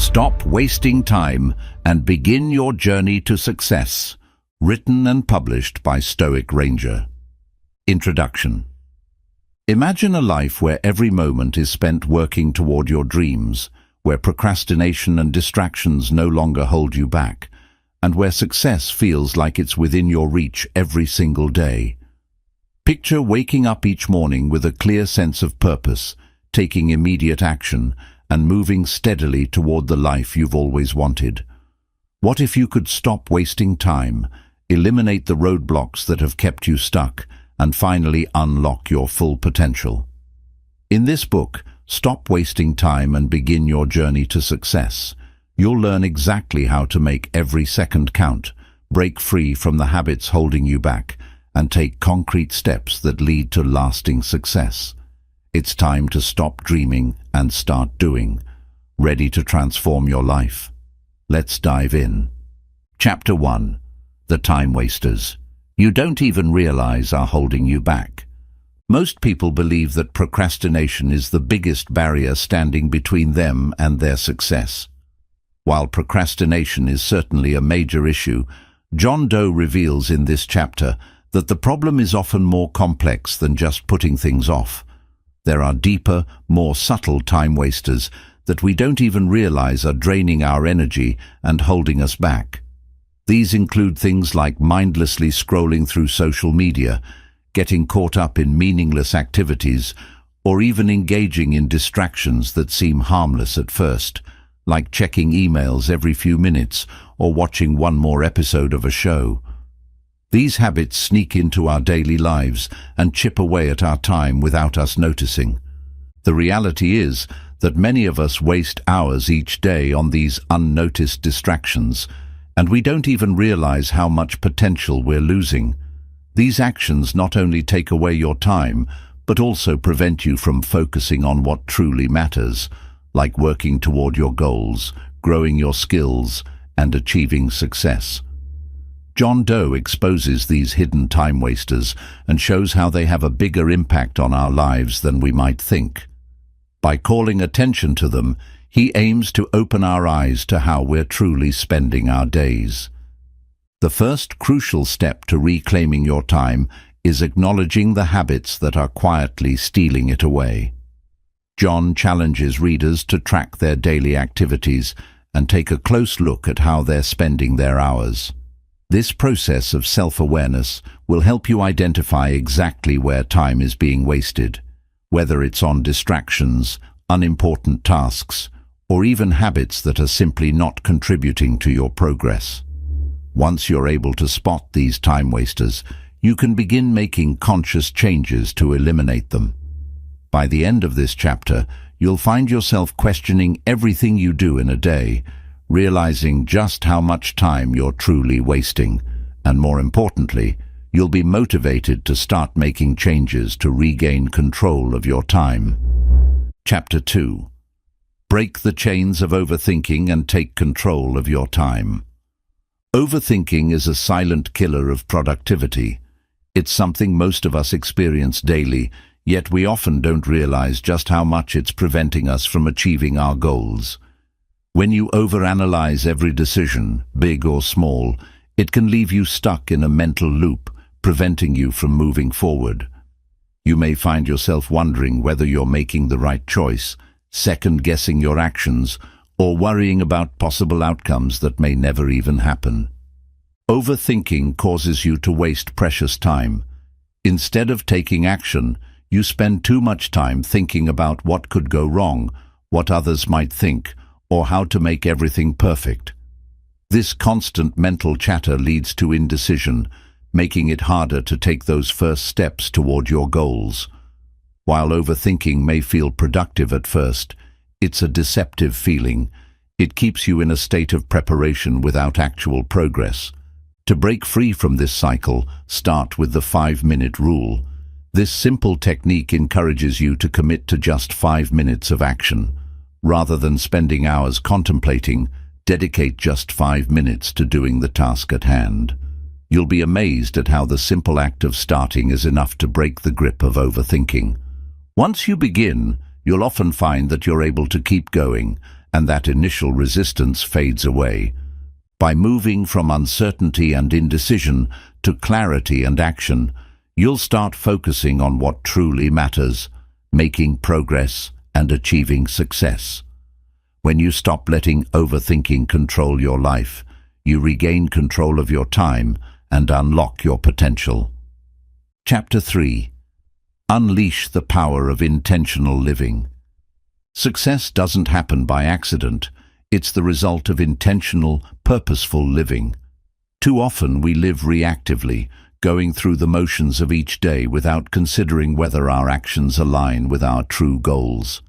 Stop wasting time and begin your journey to success. Written and published by Stoic Ranger. Introduction. Imagine a life where every moment is spent working toward your dreams, where procrastination and distractions no longer hold you back, and where success feels like it's within your reach every single day. Picture waking up each morning with a clear sense of purpose, taking immediate action, and moving steadily toward the life you've always wanted. What if you could stop wasting time, eliminate the roadblocks that have kept you stuck, and finally unlock your full potential? In this book, Stop Wasting Time and Begin Your Journey to Success, you'll learn exactly how to make every second count, break free from the habits holding you back, and take concrete steps that lead to lasting success. It's time to stop dreaming and start doing. Ready to transform your life? Let's dive in. Chapter 1. The Time Wasters you don't even realize are holding you back. Most people believe that procrastination is the biggest barrier standing between them and their success. While procrastination is certainly a major issue, John Doe reveals in this chapter that the problem is often more complex than just putting things off. There are deeper, more subtle time wasters that we don't even realize are draining our energy and holding us back. These include things like mindlessly scrolling through social media, getting caught up in meaningless activities, or even engaging in distractions that seem harmless at first, like checking emails every few minutes or watching one more episode of a show. These habits sneak into our daily lives and chip away at our time without us noticing. The reality is that many of us waste hours each day on these unnoticed distractions, and we don't even realize how much potential we're losing. These actions not only take away your time, but also prevent you from focusing on what truly matters, like working toward your goals, growing your skills, and achieving success. John Doe exposes these hidden time wasters and shows how they have a bigger impact on our lives than we might think. By calling attention to them, he aims to open our eyes to how we're truly spending our days. The first crucial step to reclaiming your time is acknowledging the habits that are quietly stealing it away. John challenges readers to track their daily activities and take a close look at how they're spending their hours. This process of self-awareness will help you identify exactly where time is being wasted, whether it's on distractions, unimportant tasks, or even habits that are simply not contributing to your progress. Once you're able to spot these time wasters, you can begin making conscious changes to eliminate them. By the end of this chapter, you'll find yourself questioning everything you do in a day, realizing just how much time you're truly wasting, and more importantly, you'll be motivated to start making changes to regain control of your time. Chapter 2. Break the chains of overthinking and take control of your time. Overthinking is a silent killer of productivity. It's something most of us experience daily, yet we often don't realize just how much it's preventing us from achieving our goals. When you overanalyze every decision, big or small, it can leave you stuck in a mental loop, preventing you from moving forward. You may find yourself wondering whether you're making the right choice, second-guessing your actions, or worrying about possible outcomes that may never even happen. Overthinking causes you to waste precious time. Instead of taking action, you spend too much time thinking about what could go wrong, what others might think, or how to make everything perfect. This constant mental chatter leads to indecision, making it harder to take those first steps toward your goals. While overthinking may feel productive at first, it's a deceptive feeling. It keeps you in a state of preparation without actual progress. To break free from this cycle, start with the 5-minute rule. This simple technique encourages you to commit to just 5 minutes of action. Rather than spending hours contemplating, dedicate just 5 minutes to doing the task at hand. You'll be amazed at how the simple act of starting is enough to break the grip of overthinking. Once you begin, you'll often find that you're able to keep going, and that initial resistance fades away. By moving from uncertainty and indecision to clarity and action, you'll start focusing on what truly matters, making progress and achieving success. When you stop letting overthinking control your life, you regain control of your time and unlock your potential. Chapter 3. Unleash the power of intentional living. Success doesn't happen by accident. It's the result of intentional, purposeful living. Too often we live reactively, going through the motions of each day without considering whether our actions align with our true goals.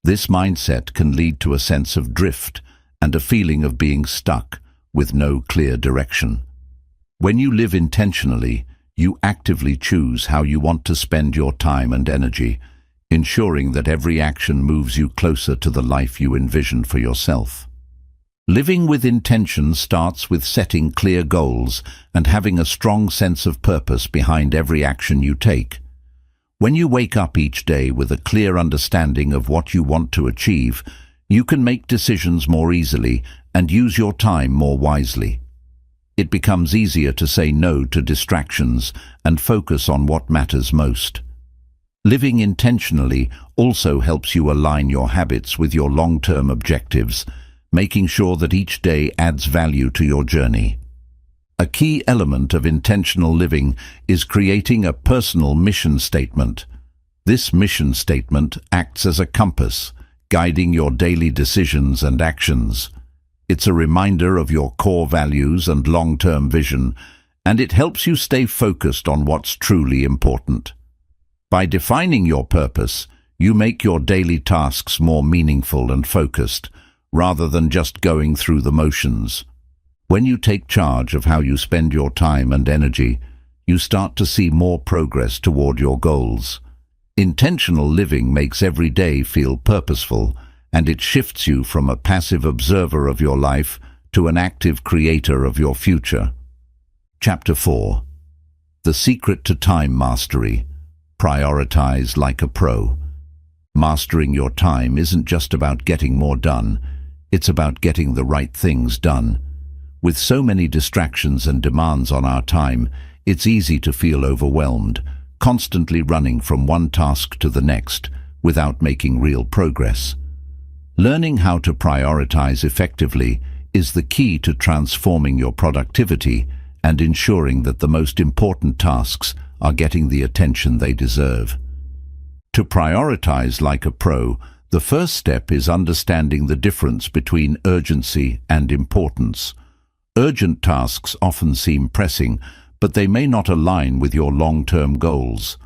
This mindset can lead to a sense of drift and a feeling of being stuck with no clear direction. When you live intentionally, you actively choose how you want to spend your time and energy, ensuring that every action moves you closer to the life you envision for yourself. Living with intention starts with setting clear goals and having a strong sense of purpose behind every action you take. When you wake up each day with a clear understanding of what you want to achieve, you can make decisions more easily and use your time more wisely. It becomes easier to say no to distractions and focus on what matters most. Living intentionally also helps you align your habits with your long-term objectives, making sure that each day adds value to your journey. A key element of intentional living is creating a personal mission statement. This mission statement acts as a compass, guiding your daily decisions and actions. It's a reminder of your core values and long-term vision, and it helps you stay focused on what's truly important. By defining your purpose, you make your daily tasks more meaningful and focused, rather than just going through the motions. When you take charge of how you spend your time and energy, you start to see more progress toward your goals. Intentional living makes every day feel purposeful, and it shifts you from a passive observer of your life to an active creator of your future. Chapter 4. The secret to time mastery. Prioritize like a pro. Mastering your time isn't just about getting more done, it's about getting the right things done. With so many distractions and demands on our time, it's easy to feel overwhelmed, constantly running from one task to the next without making real progress. Learning how to prioritize effectively is the key to transforming your productivity and ensuring that the most important tasks are getting the attention they deserve. To prioritize like a pro, the first step is understanding the difference between urgency and importance. Urgent tasks often seem pressing, but they may not align with your long-term goals.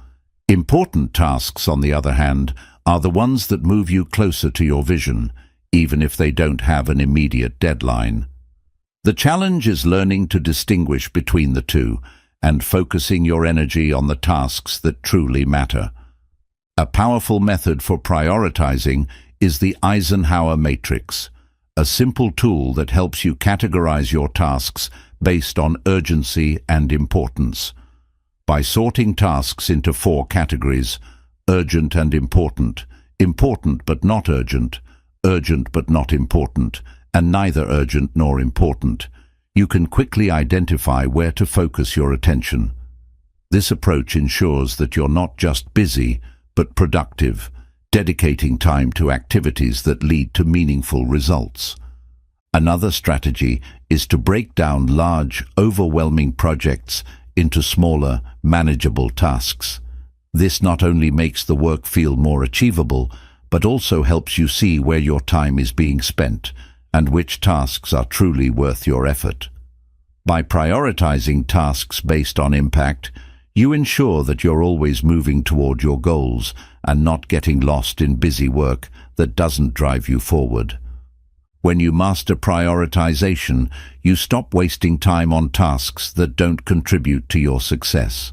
Important tasks, on the other hand, are the ones that move you closer to your vision, even if they don't have an immediate deadline. The challenge is learning to distinguish between the two and focusing your energy on the tasks that truly matter. A powerful method for prioritizing is the Eisenhower matrix, a simple tool that helps you categorize your tasks based on urgency and importance. By sorting tasks into 4 categories: urgent and important, important but not urgent, urgent but not important, and neither urgent nor important, you can quickly identify where to focus your attention. This approach ensures that you're not just busy, but productive, dedicating time to activities that lead to meaningful results. Another strategy is to break down large, overwhelming projects into smaller, manageable tasks. This not only makes the work feel more achievable, but also helps you see where your time is being spent and which tasks are truly worth your effort. By prioritizing tasks based on impact, you ensure that you're always moving toward your goals and not getting lost in busy work that doesn't drive you forward. When you master prioritization, you stop wasting time on tasks that don't contribute to your success.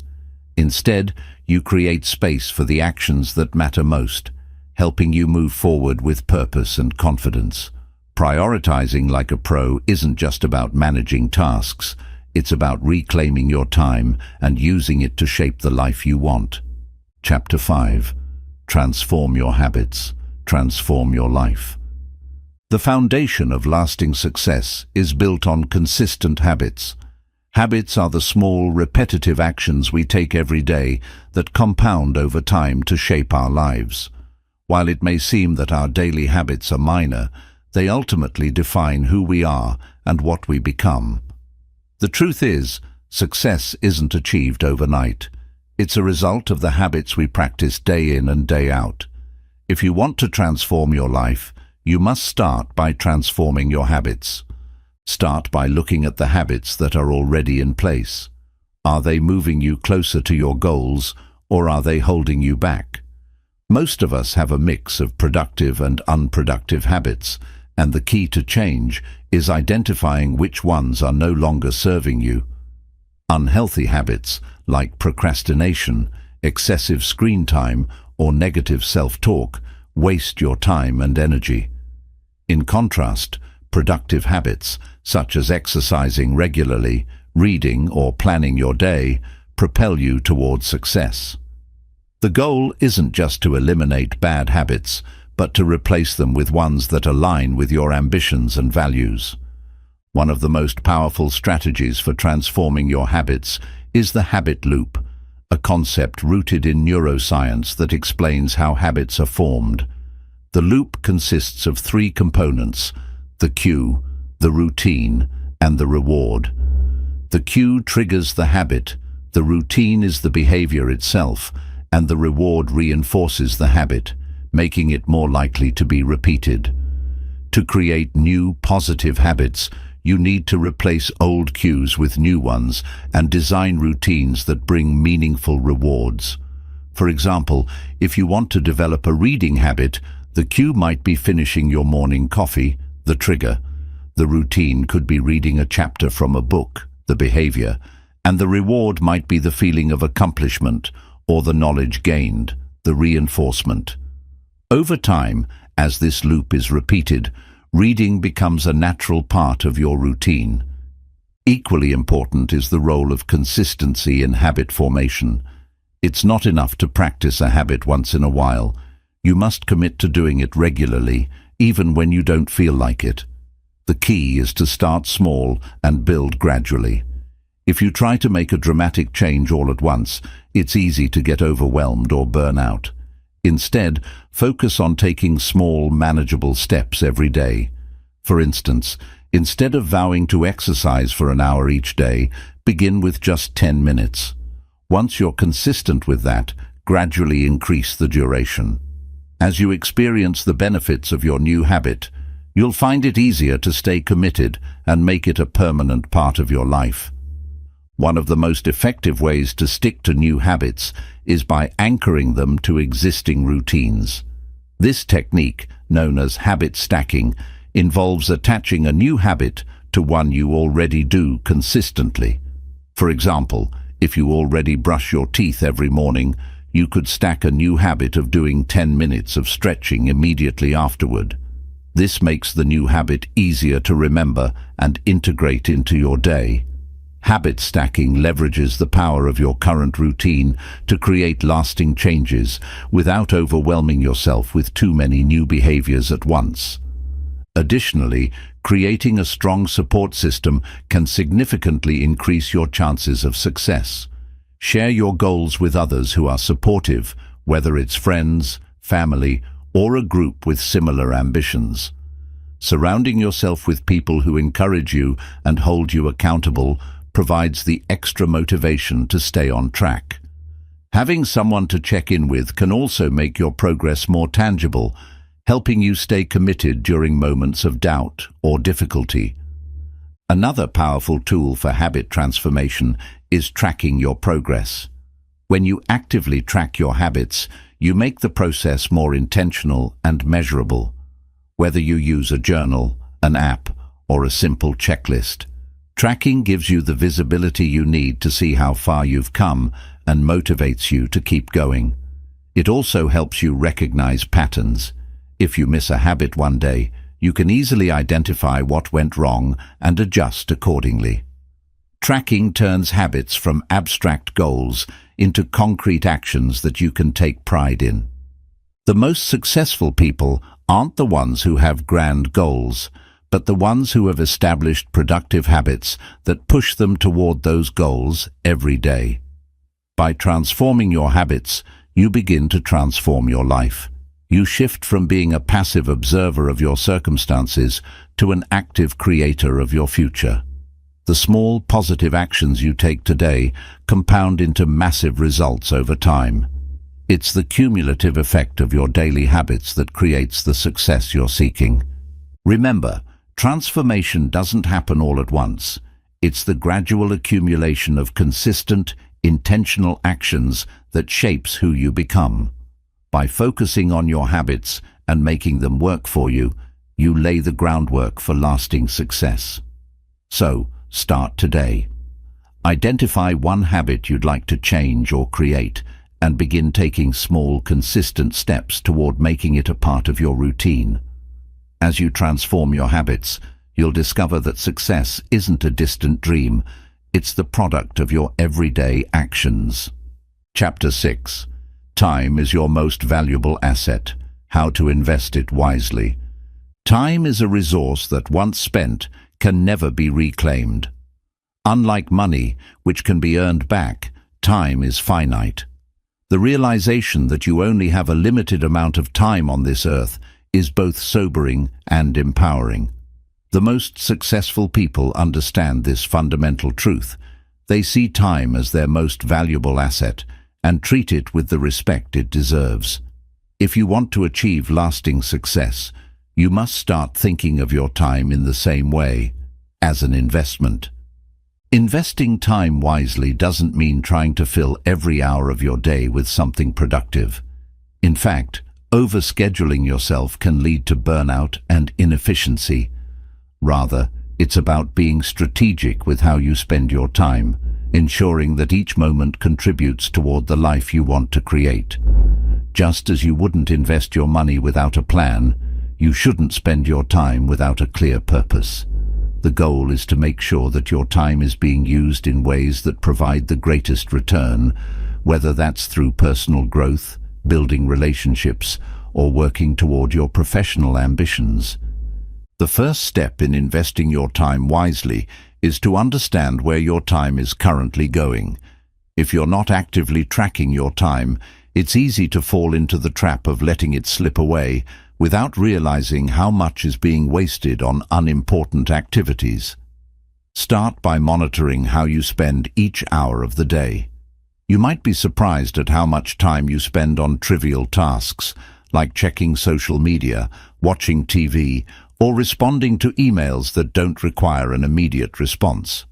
Instead, you create space for the actions that matter most, helping you move forward with purpose and confidence. Prioritizing like a pro isn't just about managing tasks. It's about reclaiming your time and using it to shape the life you want. Chapter 5. Transform your habits. Transform your life. The foundation of lasting success is built on consistent habits. Habits are the small, repetitive actions we take every day that compound over time to shape our lives. While it may seem that our daily habits are minor, they ultimately define who we are and what we become. The truth is, success isn't achieved overnight. It's a result of the habits we practice day in and day out. If you want to transform your life, you must start by transforming your habits. Start by looking at the habits that are already in place. Are they moving you closer to your goals, or are they holding you back? Most of us have a mix of productive and unproductive habits, and the key to change is identifying which ones are no longer serving you. Unhealthy habits, like procrastination, excessive screen time, or negative self-talk, waste your time and energy. In contrast, productive habits, such as exercising regularly, reading, or planning your day, propel you towards success. The goal isn't just to eliminate bad habits, but to replace them with ones that align with your ambitions and values. One of the most powerful strategies for transforming your habits is the habit loop, a concept rooted in neuroscience that explains how habits are formed. The loop consists of three components: the cue, the routine, and the reward. The cue triggers the habit, the routine is the behavior itself, and the reward reinforces the habit, making it more likely to be repeated. To create new, positive habits, you need to replace old cues with new ones and design routines that bring meaningful rewards. For example, if you want to develop a reading habit, the cue might be finishing your morning coffee, the trigger. The routine could be reading a chapter from a book, the behavior, and the reward might be the feeling of accomplishment or the knowledge gained, the reinforcement. Over time, as this loop is repeated, reading becomes a natural part of your routine. Equally important is the role of consistency in habit formation. It's not enough to practice a habit once in a while. You must commit to doing it regularly, even when you don't feel like it. The key is to start small and build gradually. If you try to make a dramatic change all at once, it's easy to get overwhelmed or burn out. Instead, focus on taking small, manageable steps every day. For instance, instead of vowing to exercise for an hour each day, begin with just 10 minutes. Once you're consistent with that, gradually increase the duration. As you experience the benefits of your new habit, you'll find it easier to stay committed and make it a permanent part of your life. One of the most effective ways to stick to new habits is by anchoring them to existing routines. This technique, known as habit stacking, involves attaching a new habit to one you already do consistently. For example, if you already brush your teeth every morning, you could stack a new habit of doing 10 minutes of stretching immediately afterward. This makes the new habit easier to remember and integrate into your day. Habit stacking leverages the power of your current routine to create lasting changes without overwhelming yourself with too many new behaviors at once. Additionally, creating a strong support system can significantly increase your chances of success. Share your goals with others who are supportive, whether it's friends, family, or a group with similar ambitions. Surrounding yourself with people who encourage you and hold you accountable provides the extra motivation to stay on track. Having someone to check in with can also make your progress more tangible, helping you stay committed during moments of doubt or difficulty. Another powerful tool for habit transformation is tracking your progress. When you actively track your habits, you make the process more intentional and measurable. Whether you use a journal, an app, or a simple checklist, tracking gives you the visibility you need to see how far you've come and motivates you to keep going. It also helps you recognize patterns. If you miss a habit one day, you can easily identify what went wrong and adjust accordingly. Tracking turns habits from abstract goals into concrete actions that you can take pride in. The most successful people aren't the ones who have grand goals, but the ones who have established productive habits that push them toward those goals every day. By transforming your habits, you begin to transform your life. You shift from being a passive observer of your circumstances to an active creator of your future. The small positive actions you take today compound into massive results over time. It's the cumulative effect of your daily habits that creates the success you're seeking. Remember, transformation doesn't happen all at once. It's the gradual accumulation of consistent, intentional actions that shapes who you become. By focusing on your habits and making them work for you, you lay the groundwork for lasting success. So, start today. Identify one habit you'd like to change or create, and begin taking small, consistent steps toward making it a part of your routine. As you transform your habits, you'll discover that success isn't a distant dream, it's the product of your everyday actions. Chapter 6. Time is your most valuable asset. How to invest it wisely. Time is a resource that, once spent, can never be reclaimed. Unlike money, which can be earned back, time is finite. The realization that you only have a limited amount of time on this earth is both sobering and empowering. The most successful people understand this fundamental truth. They see time as their most valuable asset and treat it with the respect it deserves. If you want to achieve lasting success, you must start thinking of your time in the same way, as an investment. Investing time wisely doesn't mean trying to fill every hour of your day with something productive. In fact, overscheduling yourself can lead to burnout and inefficiency. Rather, it's about being strategic with how you spend your time, ensuring that each moment contributes toward the life you want to create. Just as you wouldn't invest your money without a plan, you shouldn't spend your time without a clear purpose. The goal is to make sure that your time is being used in ways that provide the greatest return, whether that's through personal growth, building relationships, or working toward your professional ambitions. The first step in investing your time wisely is to understand where your time is currently going. If you're not actively tracking your time, it's easy to fall into the trap of letting it slip away without realizing how much is being wasted on unimportant activities. Start by monitoring how you spend each hour of the day. You might be surprised at how much time you spend on trivial tasks, like checking social media, watching TV, or responding to emails that don't require an immediate response.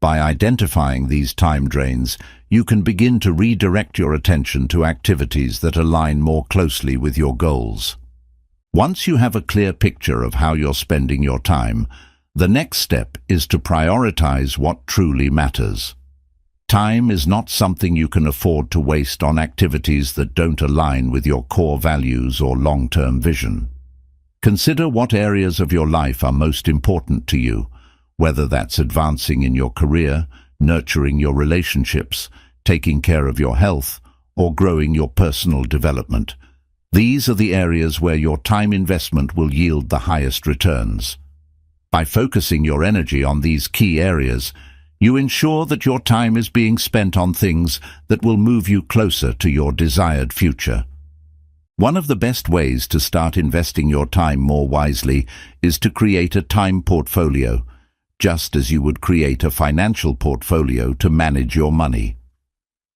By identifying these time drains, you can begin to redirect your attention to activities that align more closely with your goals. Once you have a clear picture of how you're spending your time, the next step is to prioritize what truly matters. Time is not something you can afford to waste on activities that don't align with your core values or long-term vision. Consider what areas of your life are most important to you, whether that's advancing in your career, nurturing your relationships, taking care of your health, or growing your personal development. These are the areas where your time investment will yield the highest returns. By focusing your energy on these key areas, you ensure that your time is being spent on things that will move you closer to your desired future. One of the best ways to start investing your time more wisely is to create a time portfolio, just as you would create a financial portfolio to manage your money.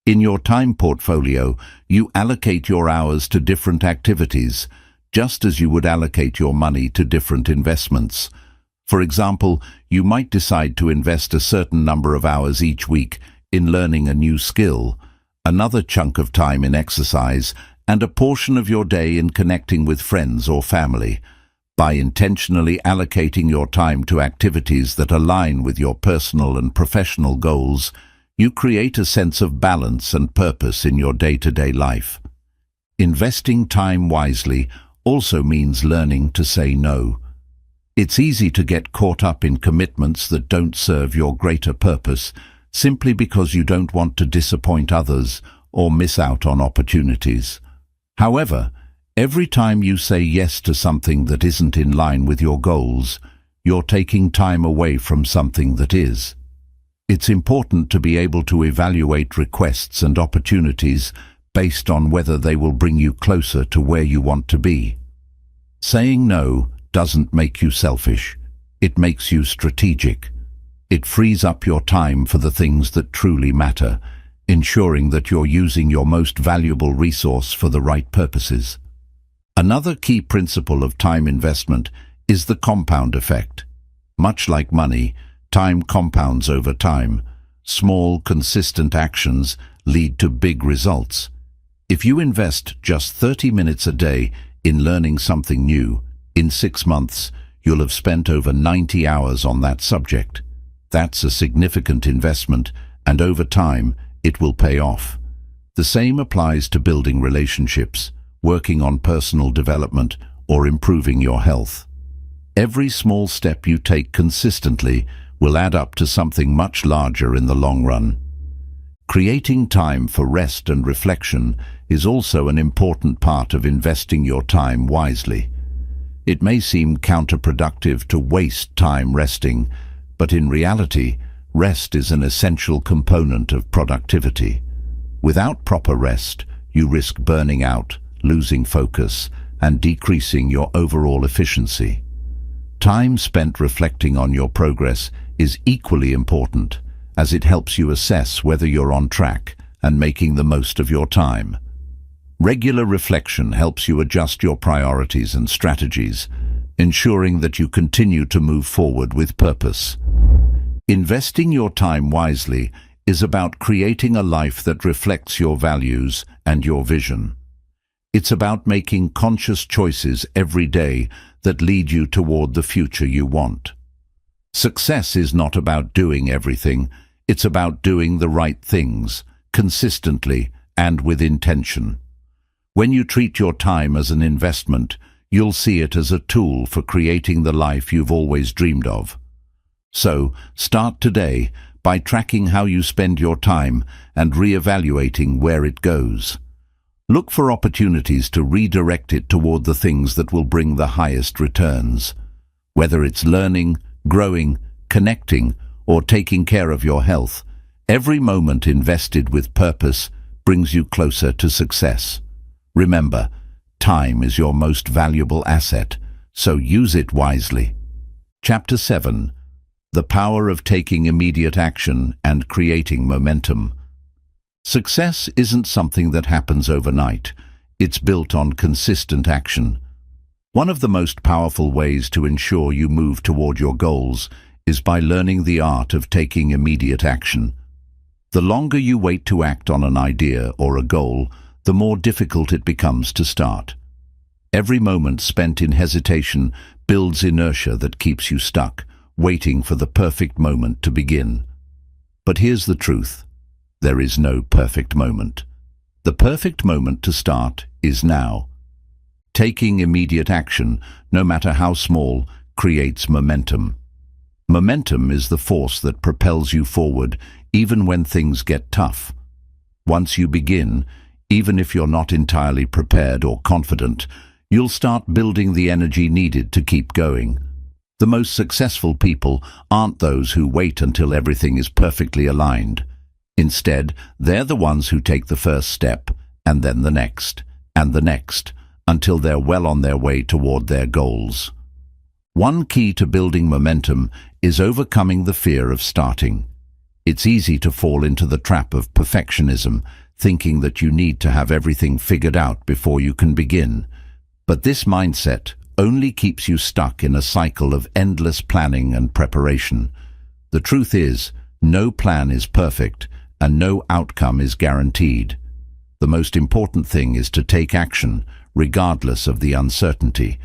In your time portfolio, you allocate your hours to different activities, just as you would allocate your money to different investments. For example, you might decide to invest a certain number of hours each week in learning a new skill, another chunk of time in exercise, and a portion of your day in connecting with friends or family. By intentionally allocating your time to activities that align with your personal and professional goals, you create a sense of balance and purpose in your day-to-day life. Investing time wisely also means learning to say no. It's easy to get caught up in commitments that don't serve your greater purpose, simply because you don't want to disappoint others or miss out on opportunities. However, Every time you say yes to something that isn't in line with your goals, you're taking time away from something that is. It's important to be able to evaluate requests and opportunities based on whether they will bring you closer to where you want to be. Saying no doesn't make you selfish. It makes you strategic. It frees up your time for the things that truly matter, ensuring that you're using your most valuable resource for the right purposes. Another key principle of time investment is the compound effect. Much like money, time compounds over time. Small, consistent actions lead to big results. If you invest just 30 minutes a day in learning something new, in 6 months, you'll have spent over 90 hours on that subject. That's a significant investment, and over time, it will pay off. The same applies to building relationships, working on personal development, or improving your health. Every small step you take consistently will add up to something much larger in the long run. Creating time for rest and reflection is also an important part of investing your time wisely. It may seem counterproductive to waste time resting, but in reality, rest is an essential component of productivity. Without proper rest, you risk burning out, losing focus, and decreasing your overall efficiency. Time spent reflecting on your progress is equally important, as it helps you assess whether you're on track and making the most of your time. Regular reflection helps you adjust your priorities and strategies, ensuring that you continue to move forward with purpose. Investing your time wisely is about creating a life that reflects your values and your vision. It's about making conscious choices every day that lead you toward the future you want. Success is not about doing everything, it's about doing the right things, consistently and with intention. When you treat your time as an investment, you'll see it as a tool for creating the life you've always dreamed of. So, start today by tracking how you spend your time and reevaluating where it goes. Look for opportunities to redirect it toward the things that will bring the highest returns. Whether it's learning, growing, connecting, or taking care of your health, every moment invested with purpose brings you closer to success. Remember, time is your most valuable asset, so use it wisely. Chapter 7. The Power of Taking Immediate Action and Creating Momentum. Success isn't something that happens overnight. It's built on consistent action. One of the most powerful ways to ensure you move toward your goals is by learning the art of taking immediate action. The longer you wait to act on an idea or a goal, the more difficult it becomes to start. Every moment spent in hesitation builds inertia that keeps you stuck, waiting for the perfect moment to begin. But here's the truth. There is no perfect moment. The perfect moment to start is now. Taking immediate action, no matter how small, creates momentum. Momentum is the force that propels you forward, even when things get tough. Once you begin, even if you're not entirely prepared or confident, you'll start building the energy needed to keep going. The most successful people aren't those who wait until everything is perfectly aligned. Instead, they're the ones who take the first step, and then the next, and the next, until they're well on their way toward their goals. One key to building momentum is overcoming the fear of starting. It's easy to fall into the trap of perfectionism, thinking that you need to have everything figured out before you can begin. But this mindset only keeps you stuck in a cycle of endless planning and preparation. The truth is, no plan is perfect, and no outcome is guaranteed. The most important thing is to take action, regardless of the uncertainty.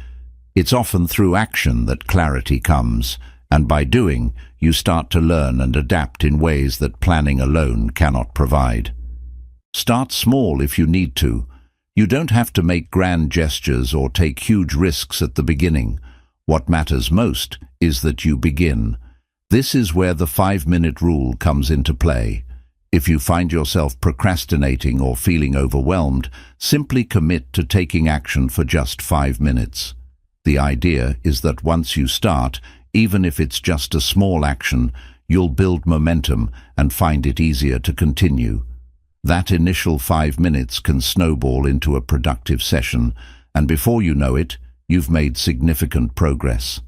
It's often through action that clarity comes, and by doing, you start to learn and adapt in ways that planning alone cannot provide. Start small if you need to. You don't have to make grand gestures or take huge risks at the beginning. What matters most is that you begin. This is where the 5-minute rule comes into play. If you find yourself procrastinating or feeling overwhelmed, simply commit to taking action for just 5 minutes. The idea is that once you start, even if it's just a small action, you'll build momentum and find it easier to continue. That initial 5 minutes can snowball into a productive session, and before you know it, you've made significant progress.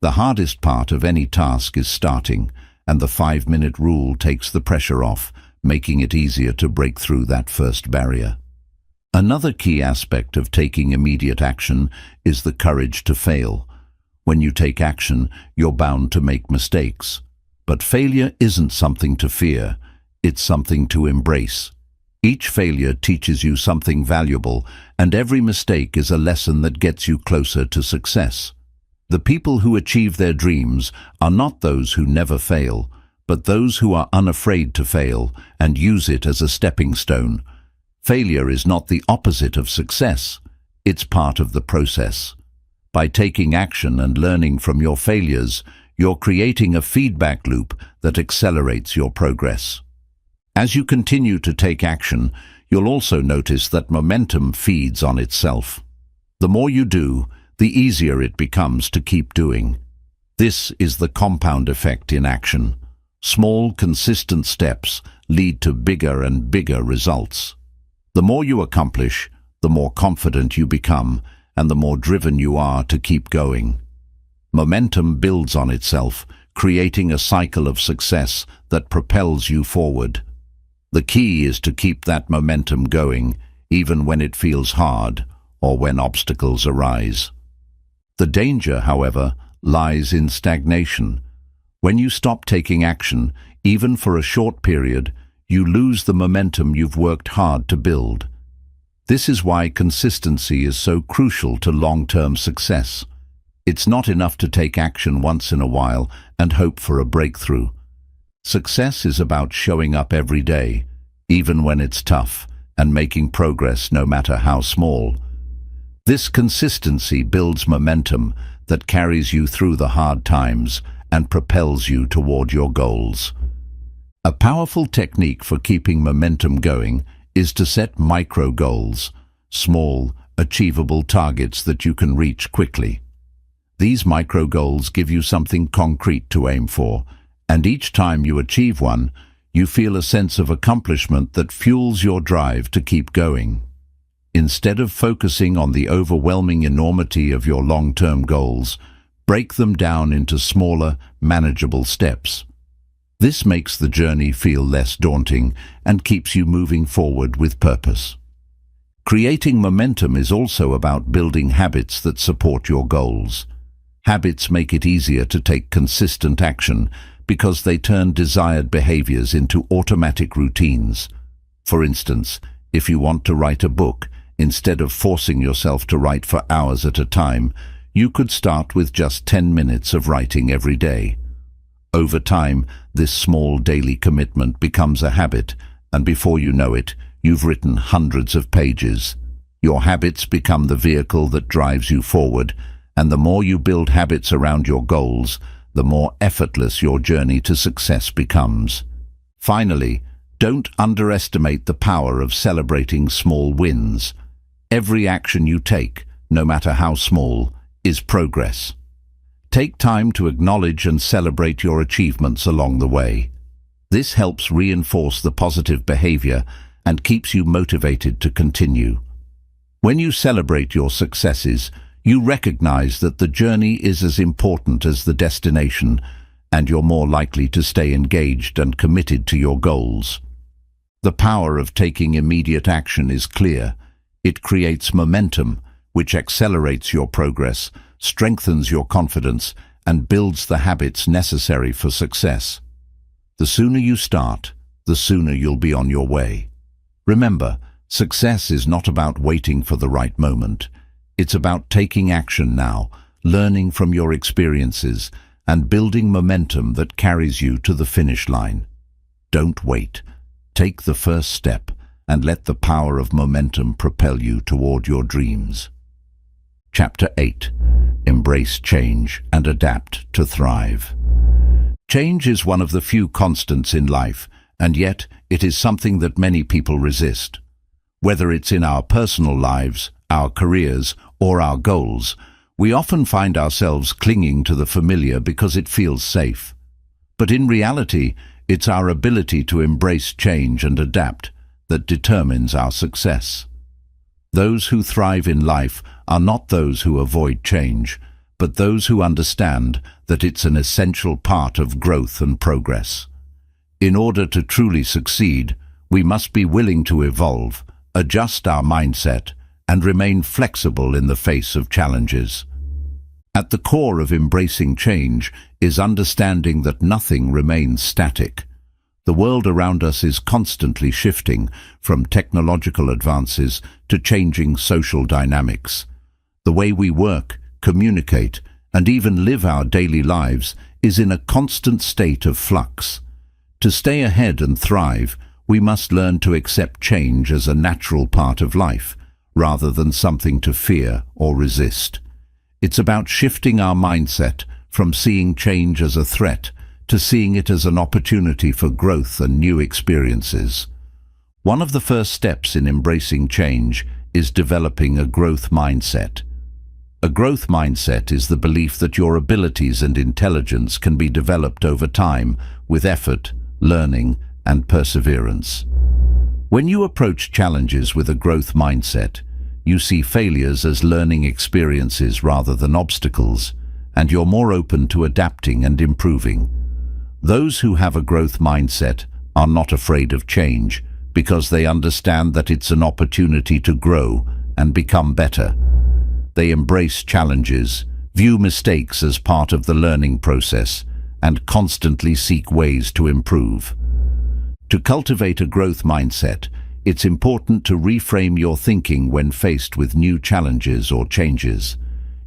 The hardest part of any task is starting, and the 5-minute rule takes the pressure off, making it easier to break through that first barrier. Another key aspect of taking immediate action is the courage to fail. When you take action, you're bound to make mistakes. But failure isn't something to fear, it's something to embrace. Each failure teaches you something valuable, and every mistake is a lesson that gets you closer to success. The people who achieve their dreams are not those who never fail, but those who are unafraid to fail and use it as a stepping stone. Failure is not the opposite of success, it's part of the process. By taking action and learning from your failures, you're creating a feedback loop that accelerates your progress. As you continue to take action, you'll also notice that momentum feeds on itself. The more you do, the easier it becomes to keep doing. This is the compound effect in action. Small, consistent steps lead to bigger and bigger results. The more you accomplish, the more confident you become, and the more driven you are to keep going. Momentum builds on itself, creating a cycle of success that propels you forward. The key is to keep that momentum going, even when it feels hard or when obstacles arise. The danger, however, lies in stagnation. When you stop taking action, even for a short period, you lose the momentum you've worked hard to build. This is why consistency is so crucial to long-term success. It's not enough to take action once in a while and hope for a breakthrough. Success is about showing up every day, even when it's tough, and making progress no matter how small. This consistency builds momentum that carries you through the hard times and propels you toward your goals. A powerful technique for keeping momentum going is to set micro goals, small, achievable targets that you can reach quickly. These micro goals give you something concrete to aim for, and each time you achieve one, you feel a sense of accomplishment that fuels your drive to keep going. Instead of focusing on the overwhelming enormity of your long-term goals, break them down into smaller, manageable steps. This makes the journey feel less daunting and keeps you moving forward with purpose. Creating momentum is also about building habits that support your goals. Habits make it easier to take consistent action because they turn desired behaviors into automatic routines. For instance, if you want to write a book, instead of forcing yourself to write for hours at a time, you could start with just 10 minutes of writing every day. Over time, this small daily commitment becomes a habit, and before you know it, you've written hundreds of pages. Your habits become the vehicle that drives you forward, and the more you build habits around your goals, the more effortless your journey to success becomes. Finally, don't underestimate the power of celebrating small wins. Every action you take, no matter how small, is progress. Take time to acknowledge and celebrate your achievements along the way. This helps reinforce the positive behavior and keeps you motivated to continue. When you celebrate your successes, you recognize that the journey is as important as the destination, and you're more likely to stay engaged and committed to your goals. The power of taking immediate action is clear. It creates momentum, which accelerates your progress, strengthens your confidence, and builds the habits necessary for success. The sooner you start, the sooner you'll be on your way. Remember, success is not about waiting for the right moment. It's about taking action now, learning from your experiences, and building momentum that carries you to the finish line. Don't wait. Take the first step and let the power of momentum propel you toward your dreams. Chapter 8. Embrace change and adapt to thrive. Change is one of the few constants in life, and yet it is something that many people resist. Whether it's in our personal lives, our careers, or our goals, we often find ourselves clinging to the familiar because it feels safe. But in reality, it's our ability to embrace change and adapt that determines our success. Those who thrive in life are not those who avoid change, but those who understand that it's an essential part of growth and progress. In order to truly succeed, we must be willing to evolve, adjust our mindset, and remain flexible in the face of challenges. At the core of embracing change is understanding that nothing remains static. The world around us is constantly shifting, from technological advances to changing social dynamics. The way we work, communicate, and even live our daily lives is in a constant state of flux. To stay ahead and thrive, we must learn to accept change as a natural part of life, rather than something to fear or resist. It's about shifting our mindset from seeing change as a threat to seeing it as an opportunity for growth and new experiences. One of the first steps in embracing change is developing a growth mindset. A growth mindset is the belief that your abilities and intelligence can be developed over time with effort, learning, and perseverance. When you approach challenges with a growth mindset, you see failures as learning experiences rather than obstacles, and you're more open to adapting and improving. Those who have a growth mindset are not afraid of change because they understand that it's an opportunity to grow and become better. They embrace challenges, view mistakes as part of the learning process, and constantly seek ways to improve. To cultivate a growth mindset, it's important to reframe your thinking when faced with new challenges or changes.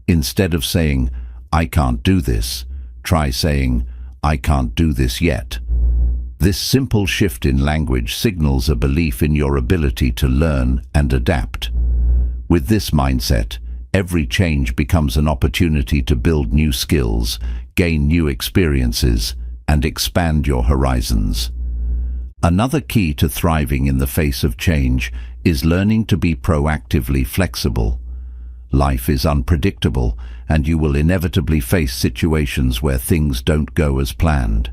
Instead of saying, "I can't do this," try saying, "I can't do this yet." This simple shift in language signals a belief in your ability to learn and adapt. With this mindset, every change becomes an opportunity to build new skills, gain new experiences, and expand your horizons. Another key to thriving in the face of change is learning to be proactively flexible. Life is unpredictable, and you will inevitably face situations where things don't go as planned.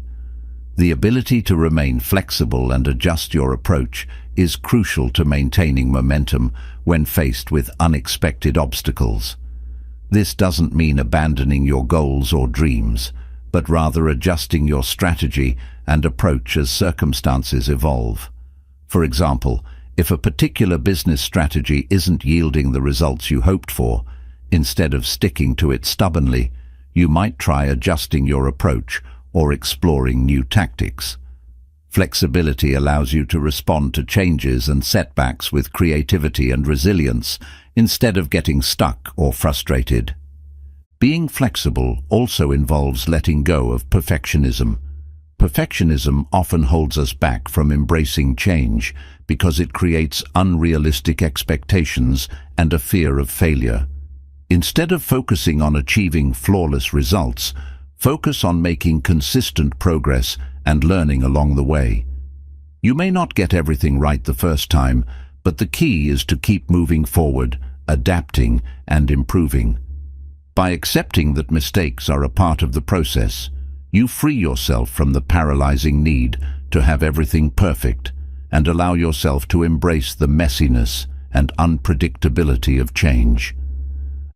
The ability to remain flexible and adjust your approach is crucial to maintaining momentum when faced with unexpected obstacles. This doesn't mean abandoning your goals or dreams, but rather adjusting your strategy and approach as circumstances evolve. For example, if a particular business strategy isn't yielding the results you hoped for, instead of sticking to it stubbornly, you might try adjusting your approach or exploring new tactics. Flexibility allows you to respond to changes and setbacks with creativity and resilience instead of getting stuck or frustrated. Being flexible also involves letting go of perfectionism. Perfectionism often holds us back from embracing change because it creates unrealistic expectations and a fear of failure. Instead of focusing on achieving flawless results, focus on making consistent progress and learning along the way. You may not get everything right the first time, but the key is to keep moving forward, adapting, and improving. By accepting that mistakes are a part of the process, you free yourself from the paralyzing need to have everything perfect and allow yourself to embrace the messiness and unpredictability of change.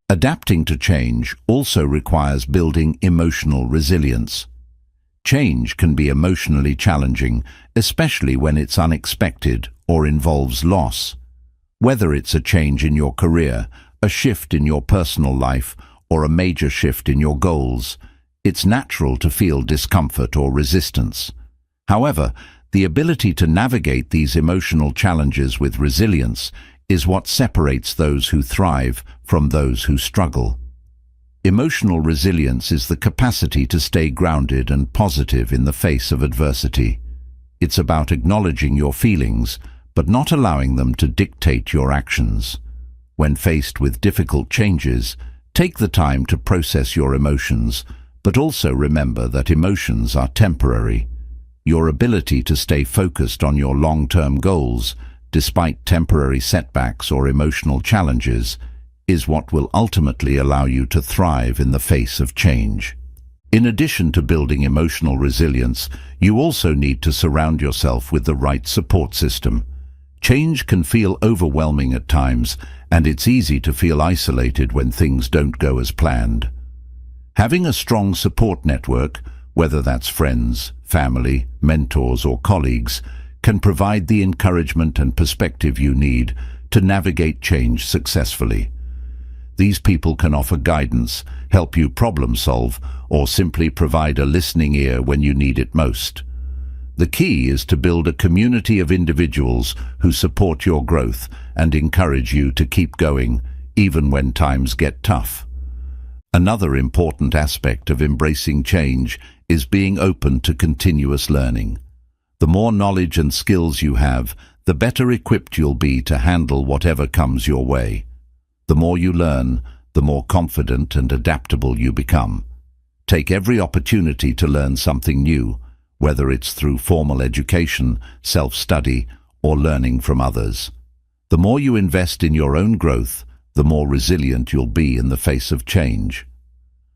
Adapting to change also requires building emotional resilience. Change can be emotionally challenging, especially when it's unexpected or involves loss. Whether it's a change in your career, a shift in your personal life, or a major shift in your goals, it's natural to feel discomfort or resistance. However, the ability to navigate these emotional challenges with resilience is what separates those who thrive from those who struggle. Emotional resilience is the capacity to stay grounded and positive in the face of adversity. It's about acknowledging your feelings, but not allowing them to dictate your actions. When faced with difficult changes, take the time to process your emotions, but also remember that emotions are temporary. Your ability to stay focused on your long-term goals, despite temporary setbacks or emotional challenges, is what will ultimately allow you to thrive in the face of change. In addition to building emotional resilience, you also need to surround yourself with the right support system. Change can feel overwhelming at times, and it's easy to feel isolated when things don't go as planned. Having a strong support network, whether that's friends, family, mentors, or colleagues, can provide the encouragement and perspective you need to navigate change successfully. These people can offer guidance, help you problem solve, or simply provide a listening ear when you need it most. The key is to build a community of individuals who support your growth and encourage you to keep going, even when times get tough. Another important aspect of embracing change is being open to continuous learning. The more knowledge and skills you have, the better equipped you'll be to handle whatever comes your way. The more you learn, the more confident and adaptable you become. Take every opportunity to learn something new, whether it's through formal education, self-study, or learning from others. The more you invest in your own growth, the more resilient you'll be in the face of change.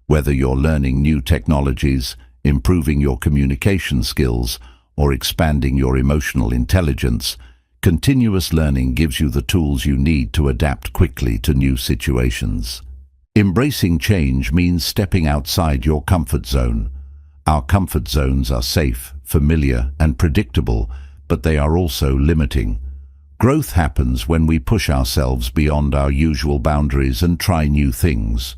Whether you're learning new technologies, improving your communication skills, or expanding your emotional intelligence, continuous learning gives you the tools you need to adapt quickly to new situations. Embracing change means stepping outside your comfort zone. Our comfort zones are safe, familiar, and predictable, but they are also limiting. Growth happens when we push ourselves beyond our usual boundaries and try new things.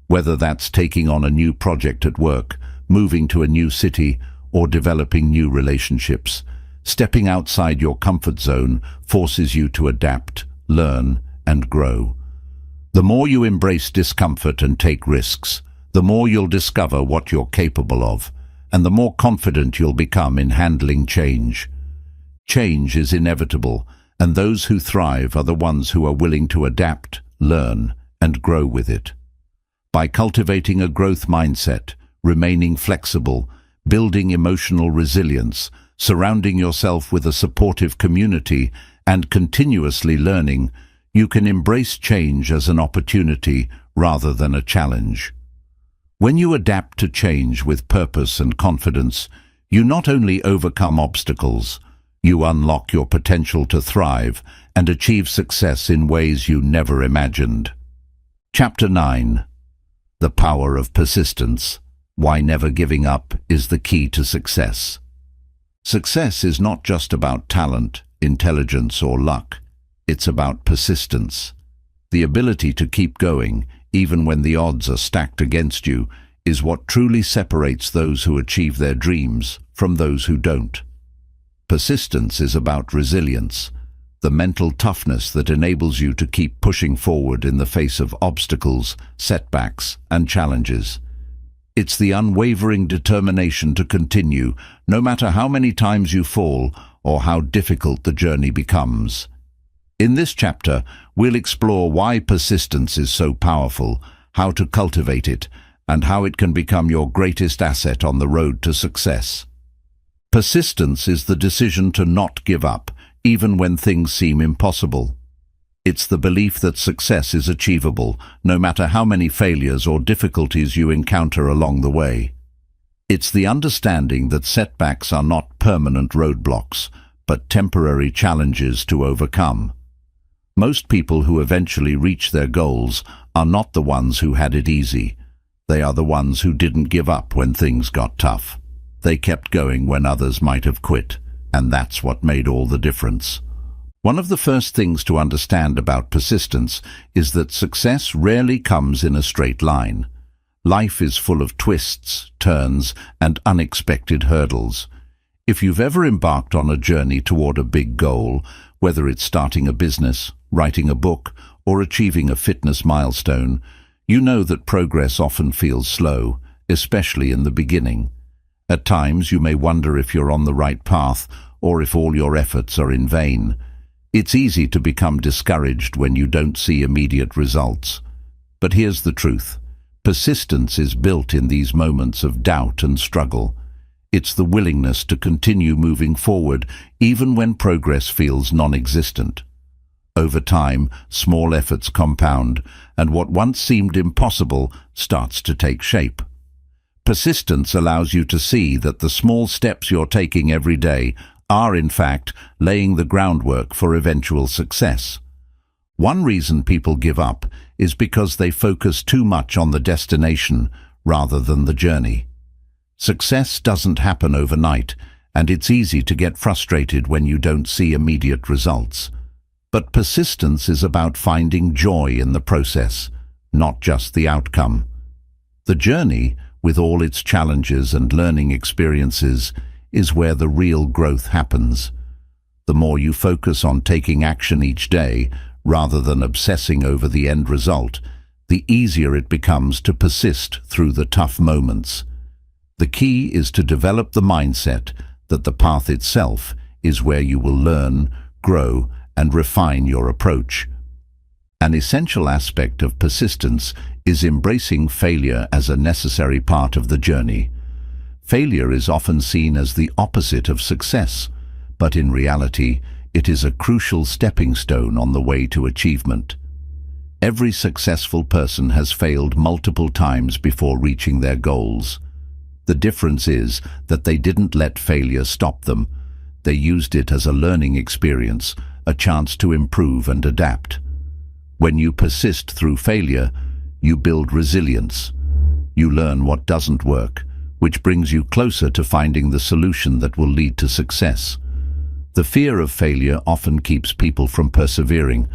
Whether that's taking on a new project at work, moving to a new city, or developing new relationships, stepping outside your comfort zone forces you to adapt, learn, and grow. The more you embrace discomfort and take risks, the more you'll discover what you're capable of, and the more confident you'll become in handling change. Change is inevitable, and those who thrive are the ones who are willing to adapt, learn, and grow with it. By cultivating a growth mindset, remaining flexible, building emotional resilience, surrounding yourself with a supportive community, and continuously learning, you can embrace change as an opportunity rather than a challenge. When you adapt to change with purpose and confidence, you not only overcome obstacles, you unlock your potential to thrive and achieve success in ways you never imagined. Chapter 9. The Power of Persistence. Why never giving up is the key to success. Success is not just about talent, intelligence, or luck. It's about persistence. The ability to keep going, even when the odds are stacked against you, is what truly separates those who achieve their dreams from those who don't. Persistence is about resilience, the mental toughness that enables you to keep pushing forward in the face of obstacles, setbacks, and challenges. It's the unwavering determination to continue, no matter how many times you fall or how difficult the journey becomes. In this chapter, we'll explore why persistence is so powerful, how to cultivate it, and how it can become your greatest asset on the road to success. Persistence is the decision to not give up, even when things seem impossible. It's the belief that success is achievable, no matter how many failures or difficulties you encounter along the way. It's the understanding that setbacks are not permanent roadblocks, but temporary challenges to overcome. Most people who eventually reach their goals are not the ones who had it easy. They are the ones who didn't give up when things got tough. They kept going when others might have quit, and that's what made all the difference. One of the first things to understand about persistence is that success rarely comes in a straight line. Life is full of twists, turns, and unexpected hurdles. If you've ever embarked on a journey toward a big goal, whether it's starting a business, writing a book, or achieving a fitness milestone, you know that progress often feels slow, especially in the beginning. At times you may wonder if you're on the right path or if all your efforts are in vain. It's easy to become discouraged when you don't see immediate results. But here's the truth. Persistence is built in these moments of doubt and struggle. It's the willingness to continue moving forward even when progress feels non-existent. Over time, small efforts compound, and what once seemed impossible starts to take shape. Persistence allows you to see that the small steps you're taking every day are, in fact, laying the groundwork for eventual success. One reason people give up is because they focus too much on the destination rather than the journey. Success doesn't happen overnight, and it's easy to get frustrated when you don't see immediate results. But persistence is about finding joy in the process, not just the outcome. The journey, with all its challenges and learning experiences, is where the real growth happens. The more you focus on taking action each day, rather than obsessing over the end result, the easier it becomes to persist through the tough moments. The key is to develop the mindset that the path itself is where you will learn, grow, and refine your approach. An essential aspect of persistence is embracing failure as a necessary part of the journey. Failure is often seen as the opposite of success, but in reality, it is a crucial stepping stone on the way to achievement. Every successful person has failed multiple times before reaching their goals. The difference is that they didn't let failure stop them. They used it as a learning experience, a chance to improve and adapt. When you persist through failure, you build resilience. You learn what doesn't work, which brings you closer to finding the solution that will lead to success. The fear of failure often keeps people from persevering,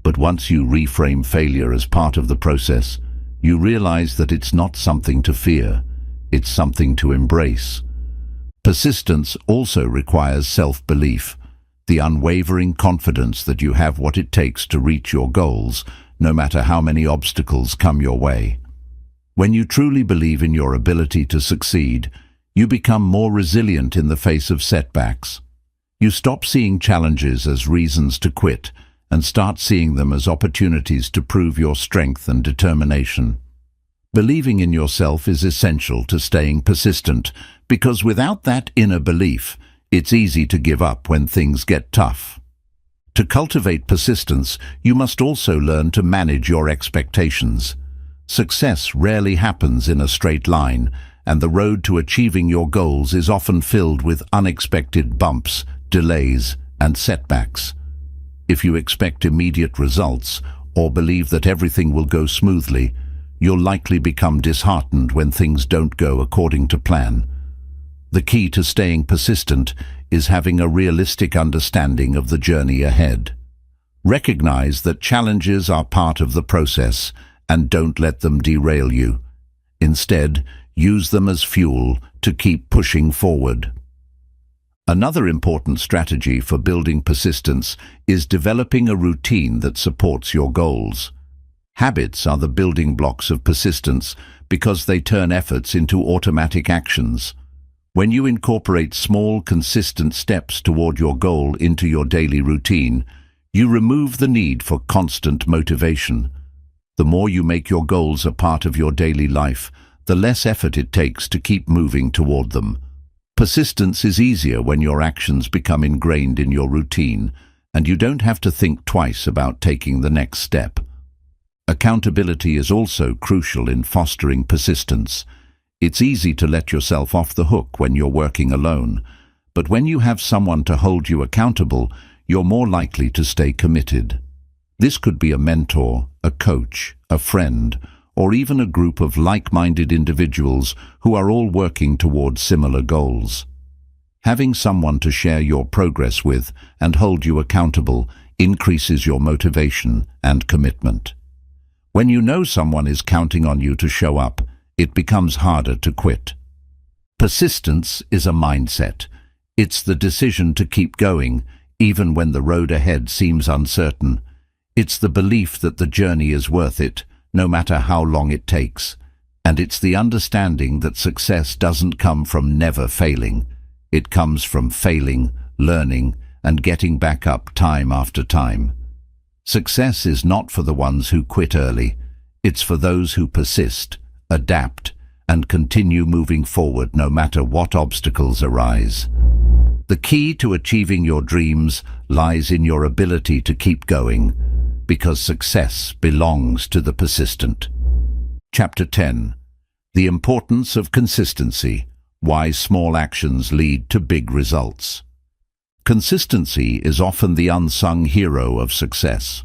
but once you reframe failure as part of the process, you realize that it's not something to fear. It's something to embrace. Persistence also requires self-belief, the unwavering confidence that you have what it takes to reach your goals, no matter how many obstacles come your way. When you truly believe in your ability to succeed, you become more resilient in the face of setbacks. You stop seeing challenges as reasons to quit and start seeing them as opportunities to prove your strength and determination. Believing in yourself is essential to staying persistent, because without that inner belief, it's easy to give up when things get tough. To cultivate persistence, you must also learn to manage your expectations. Success rarely happens in a straight line, and the road to achieving your goals is often filled with unexpected bumps, delays, and setbacks. If you expect immediate results, or believe that everything will go smoothly, you'll likely become disheartened when things don't go according to plan. The key to staying persistent is having a realistic understanding of the journey ahead. Recognize that challenges are part of the process and don't let them derail you. Instead, use them as fuel to keep pushing forward. Another important strategy for building persistence is developing a routine that supports your goals. Habits are the building blocks of persistence because they turn efforts into automatic actions. When you incorporate small, consistent steps toward your goal into your daily routine, you remove the need for constant motivation. The more you make your goals a part of your daily life, the less effort it takes to keep moving toward them. Persistence is easier when your actions become ingrained in your routine, and you don't have to think twice about taking the next step. Accountability is also crucial in fostering persistence. It's easy to let yourself off the hook when you're working alone, but when you have someone to hold you accountable, you're more likely to stay committed. This could be a mentor, a coach, a friend, or even a group of like-minded individuals who are all working towards similar goals. Having someone to share your progress with and hold you accountable increases your motivation and commitment. When you know someone is counting on you to show up, it becomes harder to quit. Persistence is a mindset. It's the decision to keep going, even when the road ahead seems uncertain. It's the belief that the journey is worth it, no matter how long it takes. And it's the understanding that success doesn't come from never failing. It comes from failing, learning, and getting back up time after time. Success is not for the ones who quit early. It's for those who persist, adapt, and continue moving forward no matter what obstacles arise. The key to achieving your dreams lies in your ability to keep going, because success belongs to the persistent. Chapter 10. The Importance of Consistency. Why Small Actions Lead to Big Results. Consistency is often the unsung hero of success.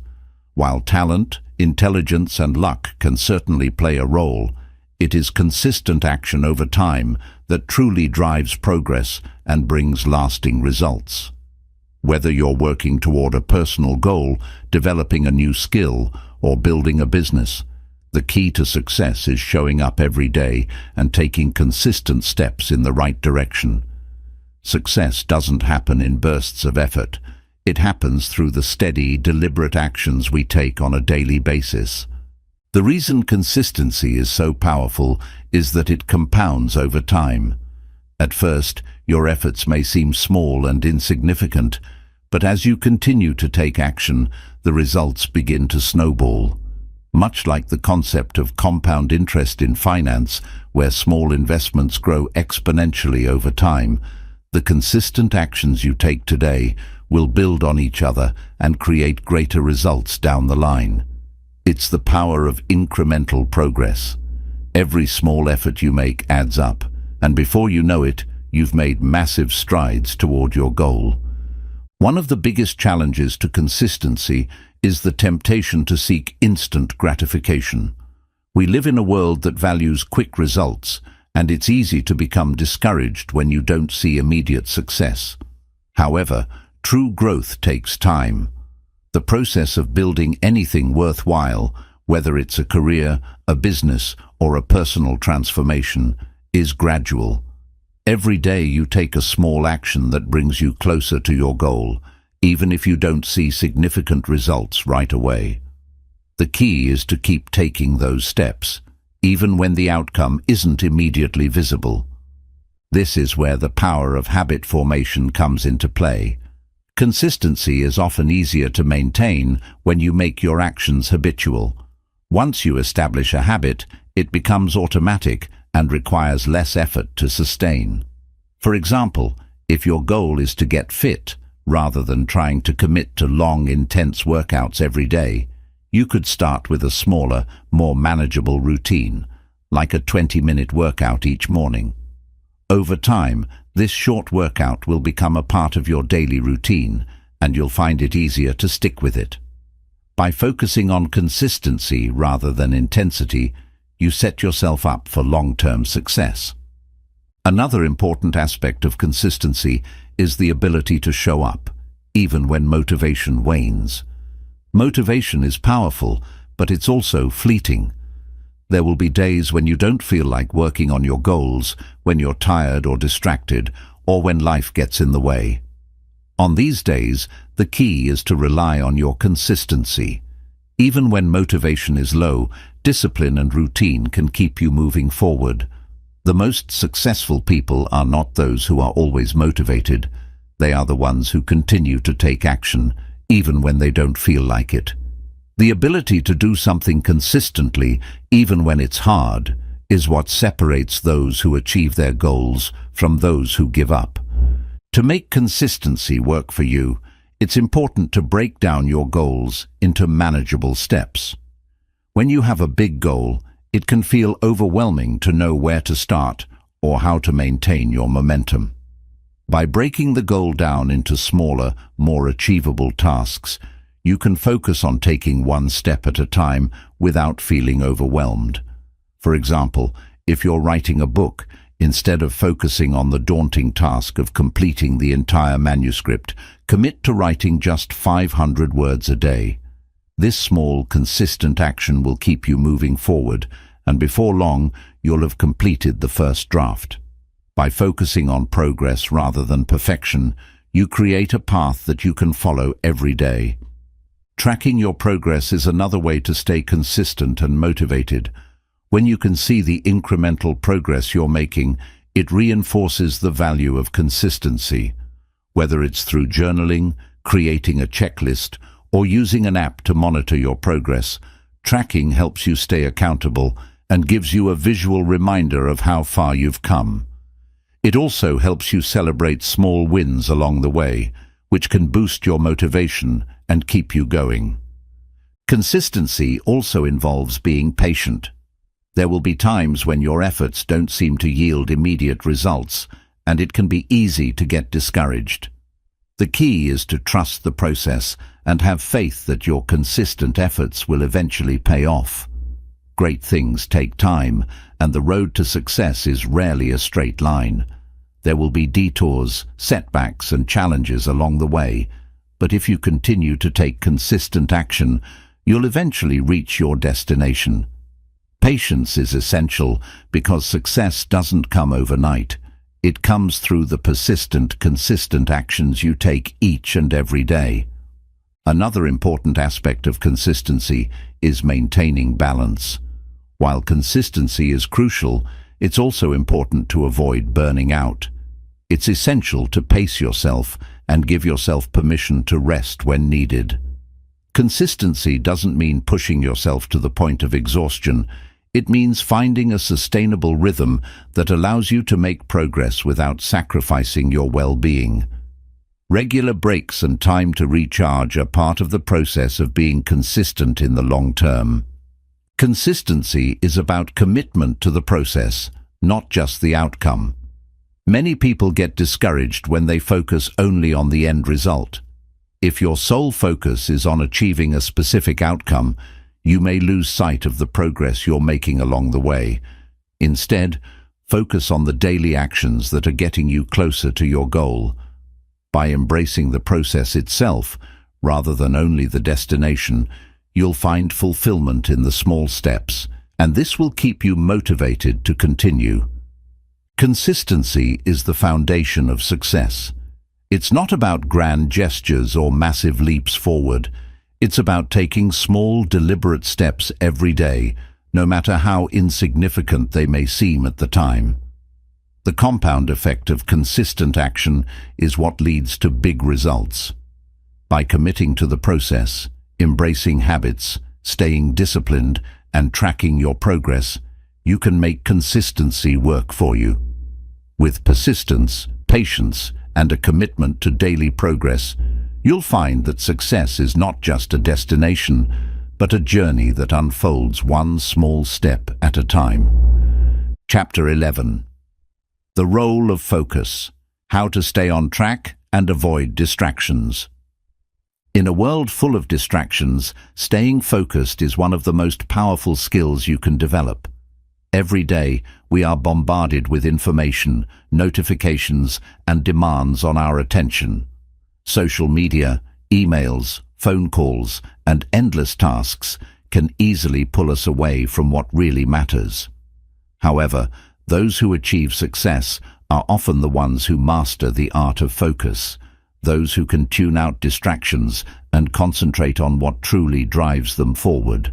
While talent, intelligence, and luck can certainly play a role, it is consistent action over time that truly drives progress and brings lasting results. Whether you're working toward a personal goal, developing a new skill, or building a business, the key to success is showing up every day and taking consistent steps in the right direction. Success doesn't happen in bursts of effort. It happens through the steady, deliberate actions we take on a daily basis. The reason consistency is so powerful is that it compounds over time. At first, your efforts may seem small and insignificant, but as you continue to take action, the results begin to snowball. Much like the concept of compound interest in finance, where small investments grow exponentially over time, the consistent actions you take today will build on each other and create greater results down the line. It's the power of incremental progress. Every small effort you make adds up, and before you know it, you've made massive strides toward your goal. One of the biggest challenges to consistency is the temptation to seek instant gratification. We live in a world that values quick results, and it's easy to become discouraged when you don't see immediate success. However, true growth takes time. The process of building anything worthwhile, whether it's a career, a business, or a personal transformation, is gradual. Every day you take a small action that brings you closer to your goal, even if you don't see significant results right away. The key is to keep taking those steps, even when the outcome isn't immediately visible. This is where the power of habit formation comes into play. Consistency is often easier to maintain when you make your actions habitual. Once you establish a habit, it becomes automatic and requires less effort to sustain. For example, if your goal is to get fit, rather than trying to commit to long, intense workouts every day, you could start with a smaller, more manageable routine, like a 20-minute workout each morning. Over time, this short workout will become a part of your daily routine, and you'll find it easier to stick with it. By focusing on consistency rather than intensity, you set yourself up for long-term success. Another important aspect of consistency is the ability to show up, even when motivation wanes. Motivation is powerful, but it's also fleeting. There will be days when you don't feel like working on your goals, when you're tired or distracted, or when life gets in the way. On these days, the key is to rely on your consistency. Even when motivation is low, discipline and routine can keep you moving forward. The most successful people are not those who are always motivated. They are the ones who continue to take action, even when they don't feel like it. The ability to do something consistently, even when it's hard, is what separates those who achieve their goals from those who give up. To make consistency work for you, it's important to break down your goals into manageable steps. When you have a big goal, it can feel overwhelming to know where to start or how to maintain your momentum. By breaking the goal down into smaller, more achievable tasks, you can focus on taking one step at a time without feeling overwhelmed. For example, if you're writing a book, instead of focusing on the daunting task of completing the entire manuscript, commit to writing just 500 words a day. This small, consistent action will keep you moving forward, and before long, you'll have completed the first draft. By focusing on progress rather than perfection, you create a path that you can follow every day. Tracking your progress is another way to stay consistent and motivated. When you can see the incremental progress you're making, it reinforces the value of consistency. Whether it's through journaling, creating a checklist, or using an app to monitor your progress, tracking helps you stay accountable and gives you a visual reminder of how far you've come. It also helps you celebrate small wins along the way, which can boost your motivation and keep you going. Consistency also involves being patient. There will be times when your efforts don't seem to yield immediate results, and it can be easy to get discouraged. The key is to trust the process and have faith that your consistent efforts will eventually pay off. Great things take time, and the road to success is rarely a straight line. There will be detours, setbacks, and challenges along the way, but if you continue to take consistent action, you'll eventually reach your destination. Patience is essential because success doesn't come overnight. It comes through the persistent, consistent actions you take each and every day. Another important aspect of consistency is maintaining balance. While consistency is crucial, it's also important to avoid burning out. It's essential to pace yourself and give yourself permission to rest when needed. Consistency doesn't mean pushing yourself to the point of exhaustion. It means finding a sustainable rhythm that allows you to make progress without sacrificing your well-being. Regular breaks and time to recharge are part of the process of being consistent in the long term. Consistency is about commitment to the process, not just the outcome. Many people get discouraged when they focus only on the end result. If your sole focus is on achieving a specific outcome, you may lose sight of the progress you're making along the way. Instead, focus on the daily actions that are getting you closer to your goal. By embracing the process itself, rather than only the destination, you'll find fulfillment in the small steps, and this will keep you motivated to continue. Consistency is the foundation of success. It's not about grand gestures or massive leaps forward. It's about taking small, deliberate steps every day, no matter how insignificant they may seem at the time. The compound effect of consistent action is what leads to big results. By committing to the process, embracing habits, staying disciplined, and tracking your progress, you can make consistency work for you. With persistence, patience, and a commitment to daily progress, you'll find that success is not just a destination, but a journey that unfolds one small step at a time. Chapter 11. The Role of Focus: How to Stay on Track and Avoid Distractions. In a world full of distractions, staying focused is one of the most powerful skills you can develop. Every day, we are bombarded with information, notifications, and demands on our attention. Social media, emails, phone calls, and endless tasks can easily pull us away from what really matters. However, those who achieve success are often the ones who master the art of focus, those who can tune out distractions and concentrate on what truly drives them forward.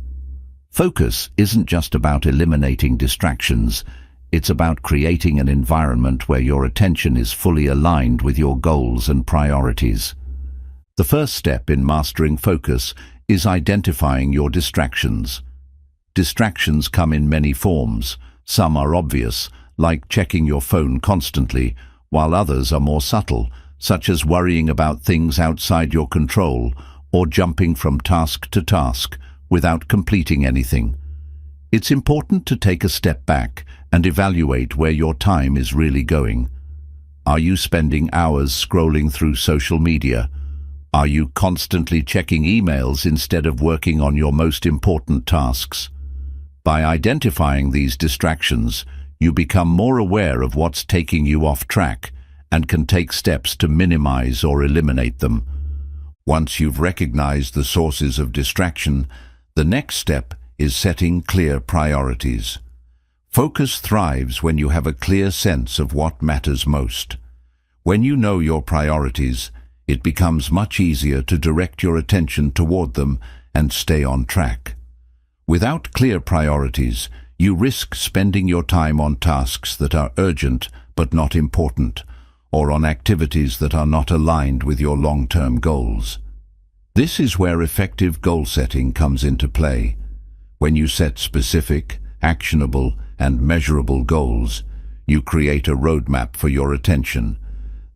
Focus isn't just about eliminating distractions, it's about creating an environment where your attention is fully aligned with your goals and priorities. The first step in mastering focus is identifying your distractions. Distractions come in many forms. Some are obvious, like checking your phone constantly, while others are more subtle, such as worrying about things outside your control or jumping from task to task without completing anything. It's important to take a step back and evaluate where your time is really going. Are you spending hours scrolling through social media? Are you constantly checking emails instead of working on your most important tasks? By identifying these distractions, you become more aware of what's taking you off track and can take steps to minimize or eliminate them. Once you've recognized the sources of distraction, the next step is setting clear priorities. Focus thrives when you have a clear sense of what matters most. When you know your priorities, it becomes much easier to direct your attention toward them and stay on track. Without clear priorities, you risk spending your time on tasks that are urgent but not important, or on activities that are not aligned with your long-term goals. This is where effective goal setting comes into play. When you set specific, actionable, and measurable goals. You create a roadmap for your attention.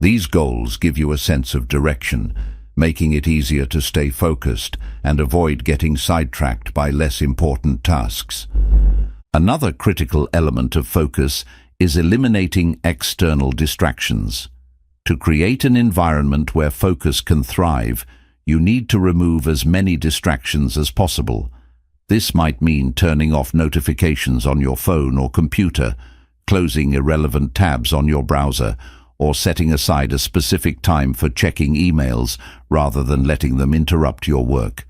These goals give you a sense of direction, making it easier to stay focused and avoid getting sidetracked by less important tasks. Another critical element of focus is eliminating external distractions. To create an environment where focus can thrive, you need to remove as many distractions as possible. This might mean turning off notifications on your phone or computer, closing irrelevant tabs on your browser, or setting aside a specific time for checking emails rather than letting them interrupt your work.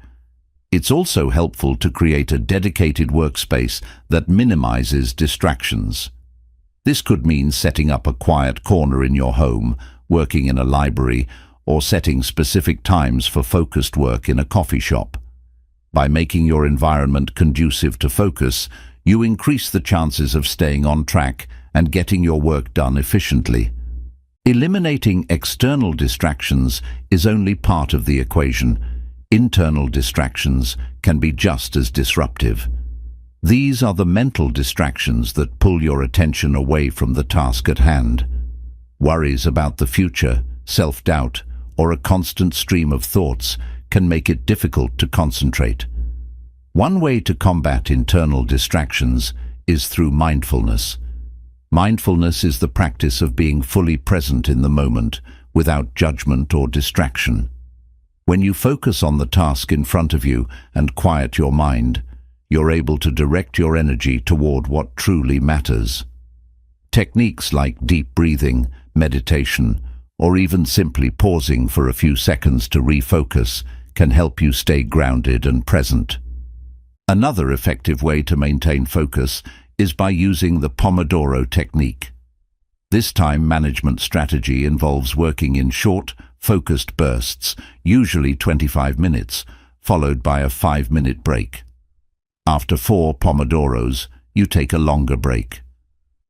It's also helpful to create a dedicated workspace that minimizes distractions. This could mean setting up a quiet corner in your home, working in a library, or setting specific times for focused work in a coffee shop. By making your environment conducive to focus, you increase the chances of staying on track and getting your work done efficiently. Eliminating external distractions is only part of the equation. Internal distractions can be just as disruptive. These are the mental distractions that pull your attention away from the task at hand. Worries about the future, self-doubt, or a constant stream of thoughts can make it difficult to concentrate. One way to combat internal distractions is through mindfulness. Mindfulness is the practice of being fully present in the moment, without judgment or distraction. When you focus on the task in front of you and quiet your mind, you're able to direct your energy toward what truly matters. Techniques like deep breathing, meditation, or even simply pausing for a few seconds to refocus can help you stay grounded and present. Another effective way to maintain focus is by using the Pomodoro technique. This time management strategy involves working in short, focused bursts, usually 25 minutes, followed by a 5-minute break. After 4 Pomodoros, you take a longer break.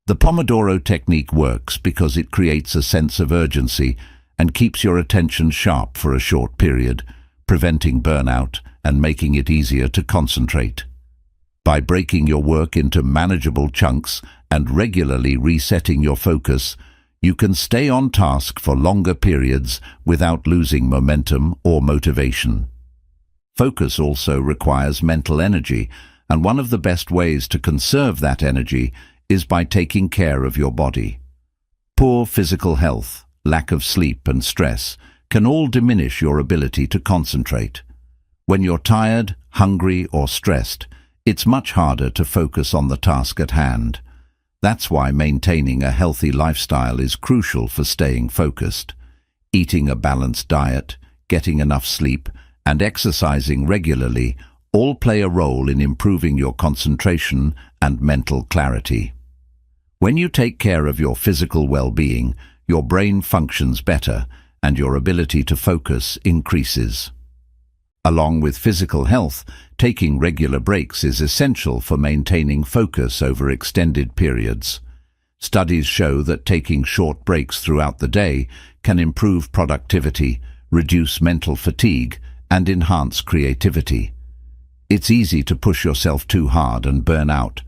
The Pomodoro technique works because it creates a sense of urgency and keeps your attention sharp for a short period, preventing burnout and making it easier to concentrate. By breaking your work into manageable chunks and regularly resetting your focus, you can stay on task for longer periods without losing momentum or motivation. Focus also requires mental energy, and one of the best ways to conserve that energy is by taking care of your body. Poor physical health, lack of sleep, and stress can all diminish your ability to concentrate. When you're tired, hungry, or stressed, it's much harder to focus on the task at hand. That's why maintaining a healthy lifestyle is crucial for staying focused. Eating a balanced diet, getting enough sleep, and exercising regularly all play a role in improving your concentration and mental clarity. When you take care of your physical well-being, your brain functions better and your ability to focus increases. Along with physical health, taking regular breaks is essential for maintaining focus over extended periods. Studies show that taking short breaks throughout the day can improve productivity, reduce mental fatigue, and enhance creativity. It's easy to push yourself too hard and burn out,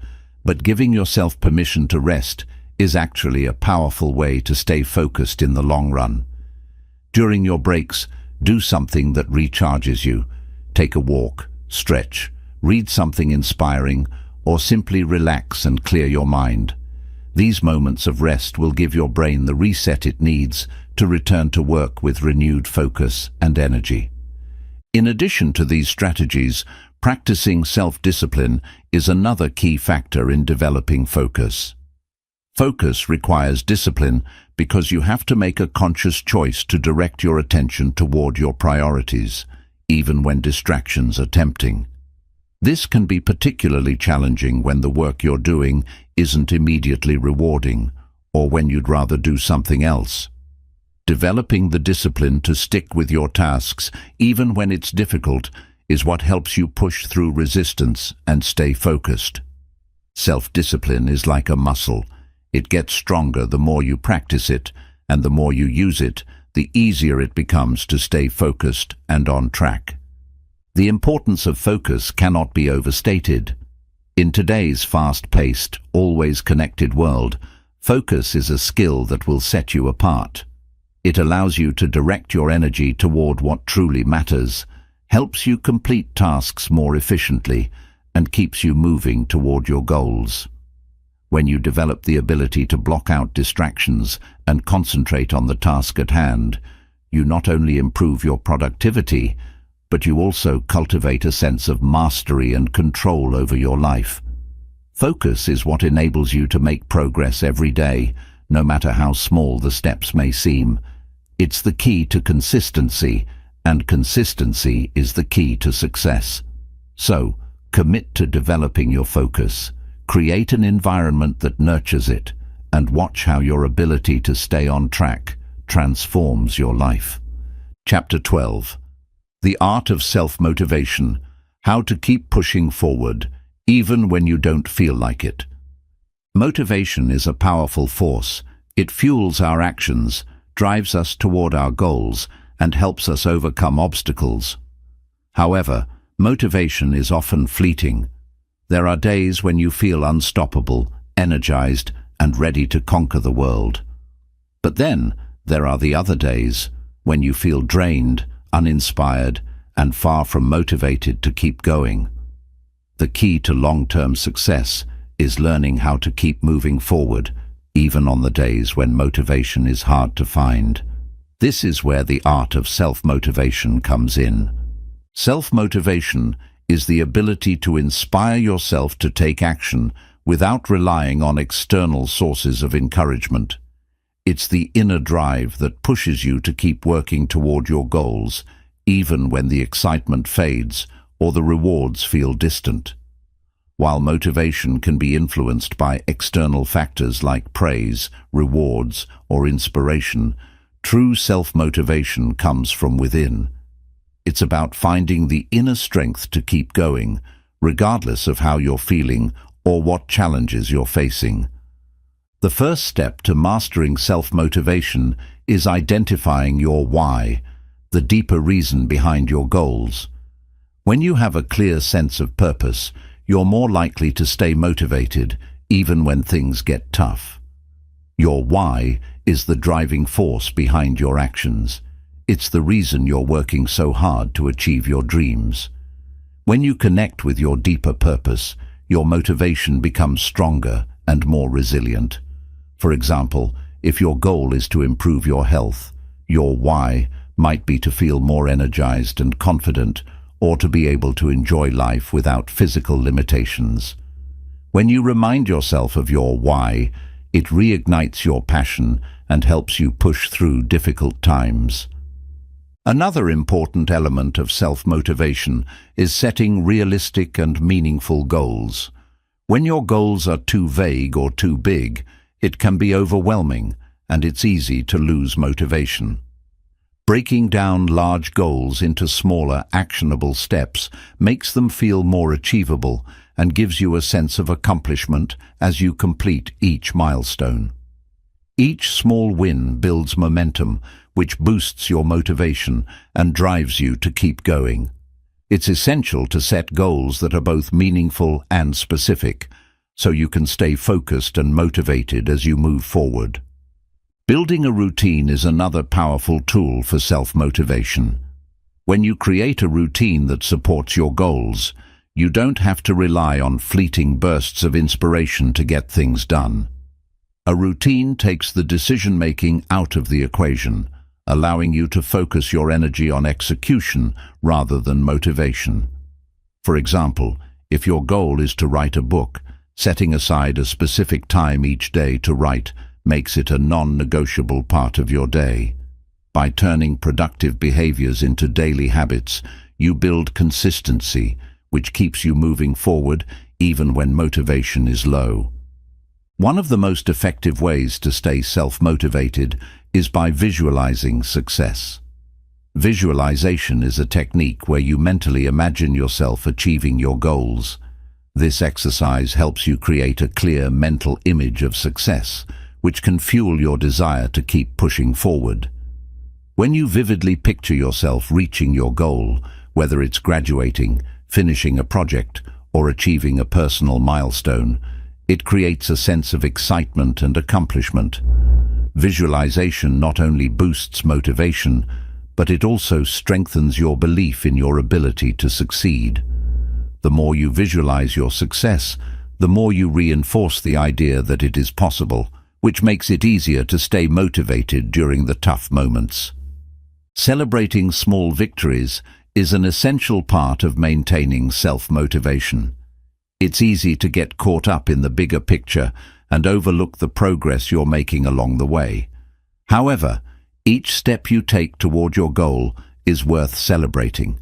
but giving yourself permission to rest is actually a powerful way to stay focused in the long run. During your breaks, do something that recharges you. Take a walk, stretch, read something inspiring, or simply relax and clear your mind. These moments of rest will give your brain the reset it needs to return to work with renewed focus and energy. In addition to these strategies, practicing self-discipline is another key factor in developing focus. Focus requires discipline because you have to make a conscious choice to direct your attention toward your priorities, even when distractions are tempting. This can be particularly challenging when the work you're doing isn't immediately rewarding, or when you'd rather do something else. Developing the discipline to stick with your tasks, even when it's difficult, is what helps you push through resistance and stay focused. Self-discipline is like a muscle. It gets stronger the more you practice it, and the more you use it, the easier it becomes to stay focused and on track. The importance of focus cannot be overstated. In today's fast-paced, always connected world, focus is a skill that will set you apart. It allows you to direct your energy toward what truly matters, helps you complete tasks more efficiently, and keeps you moving toward your goals. When you develop the ability to block out distractions and concentrate on the task at hand, you not only improve your productivity, but you also cultivate a sense of mastery and control over your life. Focus is what enables you to make progress every day, no matter how small the steps may seem. It's the key to consistency, and consistency is the key to success. So, commit to developing your focus. Create an environment that nurtures it, and watch how your ability to stay on track transforms your life. Chapter 12. The Art of Self-Motivation. How to keep pushing forward, even when you don't feel like it. Motivation is a powerful force. It fuels our actions, drives us toward our goals, and helps us overcome obstacles. However, motivation is often fleeting. There are days when you feel unstoppable, energized, and ready to conquer the world. But then, there are the other days when you feel drained, uninspired, and far from motivated to keep going. The key to long-term success is learning how to keep moving forward, even on the days when motivation is hard to find. This is where the art of self-motivation comes in. Self-motivation is the ability to inspire yourself to take action without relying on external sources of encouragement. It's the inner drive that pushes you to keep working toward your goals, even when the excitement fades or the rewards feel distant. While motivation can be influenced by external factors like praise, rewards, or inspiration, true self-motivation comes from within. It's about finding the inner strength to keep going, regardless of how you're feeling or what challenges you're facing. The first step to mastering self-motivation is identifying your why, the deeper reason behind your goals. When you have a clear sense of purpose, you're more likely to stay motivated even when things get tough. Your why is the driving force behind your actions. It's the reason you're working so hard to achieve your dreams. When you connect with your deeper purpose, your motivation becomes stronger and more resilient. For example, if your goal is to improve your health, your why might be to feel more energized and confident, or to be able to enjoy life without physical limitations. When you remind yourself of your why, it reignites your passion and helps you push through difficult times. Another important element of self-motivation is setting realistic and meaningful goals. When your goals are too vague or too big, it can be overwhelming, and it's easy to lose motivation. Breaking down large goals into smaller, actionable steps makes them feel more achievable and gives you a sense of accomplishment as you complete each milestone. Each small win builds momentum, which boosts your motivation and drives you to keep going. It's essential to set goals that are both meaningful and specific, so you can stay focused and motivated as you move forward. Building a routine is another powerful tool for self-motivation. When you create a routine that supports your goals, you don't have to rely on fleeting bursts of inspiration to get things done. A routine takes the decision-making out of the equation, allowing you to focus your energy on execution rather than motivation. For example, if your goal is to write a book, setting aside a specific time each day to write makes it a non-negotiable part of your day. By turning productive behaviors into daily habits, you build consistency, which keeps you moving forward even when motivation is low. One of the most effective ways to stay self-motivated is by visualizing success. Visualization is a technique where you mentally imagine yourself achieving your goals. This exercise helps you create a clear mental image of success, which can fuel your desire to keep pushing forward. When you vividly picture yourself reaching your goal, whether it's graduating, finishing a project, or achieving a personal milestone, it creates a sense of excitement and accomplishment. Visualization not only boosts motivation, but it also strengthens your belief in your ability to succeed. The more you visualize your success, the more you reinforce the idea that it is possible, which makes it easier to stay motivated during the tough moments. Celebrating small victories is an essential part of maintaining self-motivation. It's easy to get caught up in the bigger picture and overlook the progress you're making along the way. However, each step you take toward your goal is worth celebrating.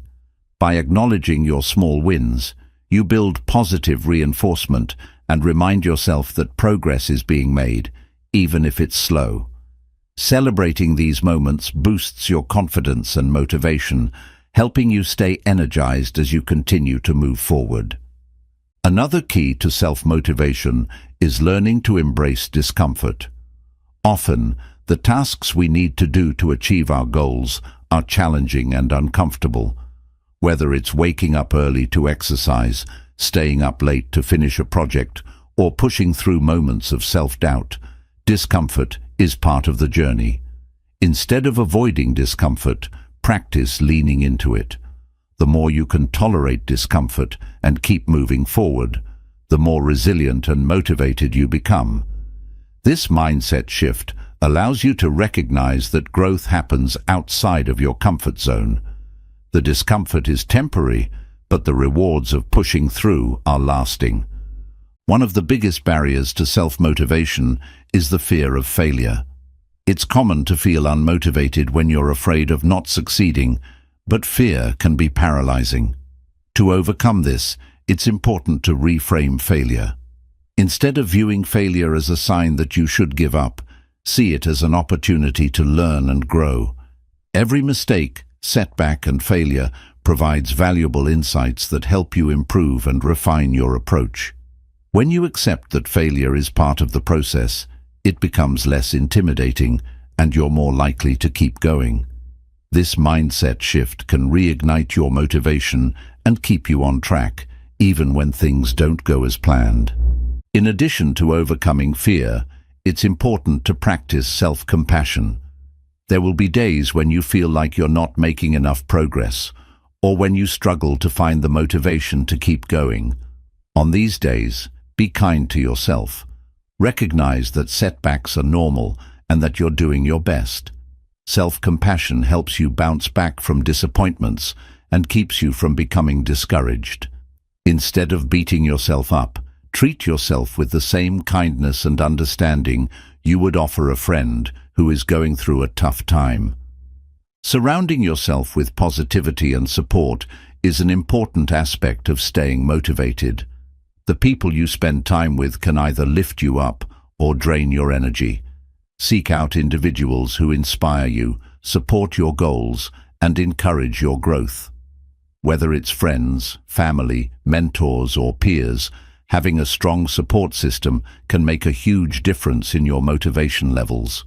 By acknowledging your small wins, you build positive reinforcement and remind yourself that progress is being made, even if it's slow. Celebrating these moments boosts your confidence and motivation, helping you stay energized as you continue to move forward. Another key to self-motivation is learning to embrace discomfort. Often, the tasks we need to do to achieve our goals are challenging and uncomfortable. Whether it's waking up early to exercise, staying up late to finish a project, or pushing through moments of self-doubt, discomfort is part of the journey. Instead of avoiding discomfort, practice leaning into it. The more you can tolerate discomfort and keep moving forward, the more resilient and motivated you become. This mindset shift allows you to recognize that growth happens outside of your comfort zone. The discomfort is temporary, but the rewards of pushing through are lasting. One of the biggest barriers to self-motivation is the fear of failure. It's common to feel unmotivated when you're afraid of not succeeding, but fear can be paralyzing. To overcome this, it's important to reframe failure. Instead of viewing failure as a sign that you should give up, see it as an opportunity to learn and grow. Every mistake, setback, and failure provides valuable insights that help you improve and refine your approach. When you accept that failure is part of the process, it becomes less intimidating and you're more likely to keep going. This mindset shift can reignite your motivation and keep you on track, even when things don't go as planned. In addition to overcoming fear, it's important to practice self-compassion. There will be days when you feel like you're not making enough progress, or when you struggle to find the motivation to keep going. On these days, be kind to yourself. Recognize that setbacks are normal and that you're doing your best. Self-compassion helps you bounce back from disappointments and keeps you from becoming discouraged. Instead of beating yourself up, treat yourself with the same kindness and understanding you would offer a friend who is going through a tough time. Surrounding yourself with positivity and support is an important aspect of staying motivated. The people you spend time with can either lift you up or drain your energy. Seek out individuals who inspire you, support your goals, and encourage your growth. Whether it's friends, family, mentors, or peers, having a strong support system can make a huge difference in your motivation levels.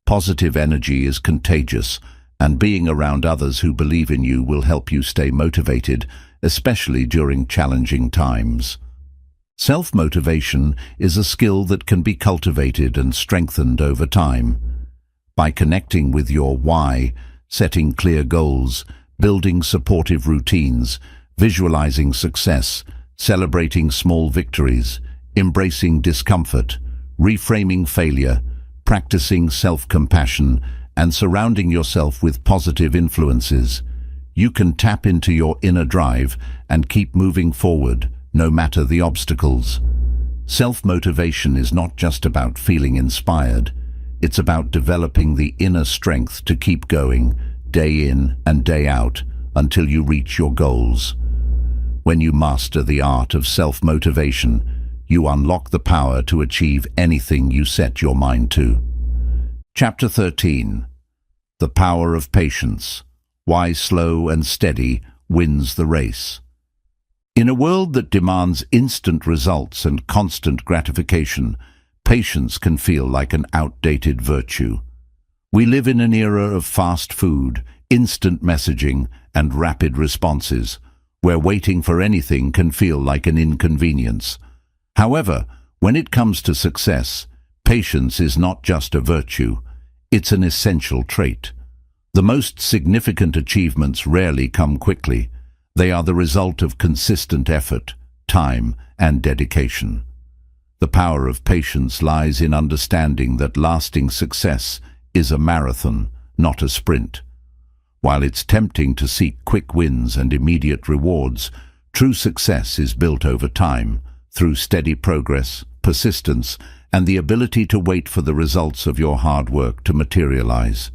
Positive energy is contagious, and being around others who believe in you will help you stay motivated, especially during challenging times. Self-motivation is a skill that can be cultivated and strengthened over time. By connecting with your why, setting clear goals, building supportive routines, visualizing success, celebrating small victories, embracing discomfort, reframing failure, practicing self-compassion, and surrounding yourself with positive influences, you can tap into your inner drive and keep moving forward, no matter the obstacles. Self-motivation is not just about feeling inspired, it's about developing the inner strength to keep going, day in and day out, until you reach your goals. When you master the art of self-motivation, you unlock the power to achieve anything you set your mind to. Chapter 13. The Power of Patience. Why Slow and Steady Wins the Race. In a world that demands instant results and constant gratification, patience can feel like an outdated virtue. We live in an era of fast food, instant messaging, and rapid responses, where waiting for anything can feel like an inconvenience. However, when it comes to success, patience is not just a virtue, it's an essential trait. The most significant achievements rarely come quickly. They are the result of consistent effort, time, and dedication. The power of patience lies in understanding that lasting success is a marathon, not a sprint. While it's tempting to seek quick wins and immediate rewards, true success is built over time, through steady progress, persistence, and the ability to wait for the results of your hard work to materialize.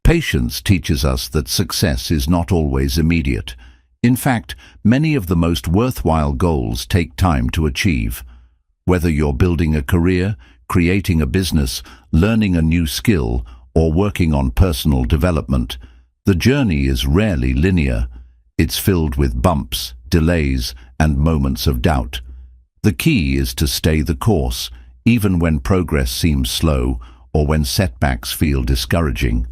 Patience teaches us that success is not always immediate. In fact, many of the most worthwhile goals take time to achieve. Whether you're building a career, creating a business, learning a new skill, or working on personal development, the journey is rarely linear. It's filled with bumps, delays, and moments of doubt. The key is to stay the course, even when progress seems slow or when setbacks feel discouraging.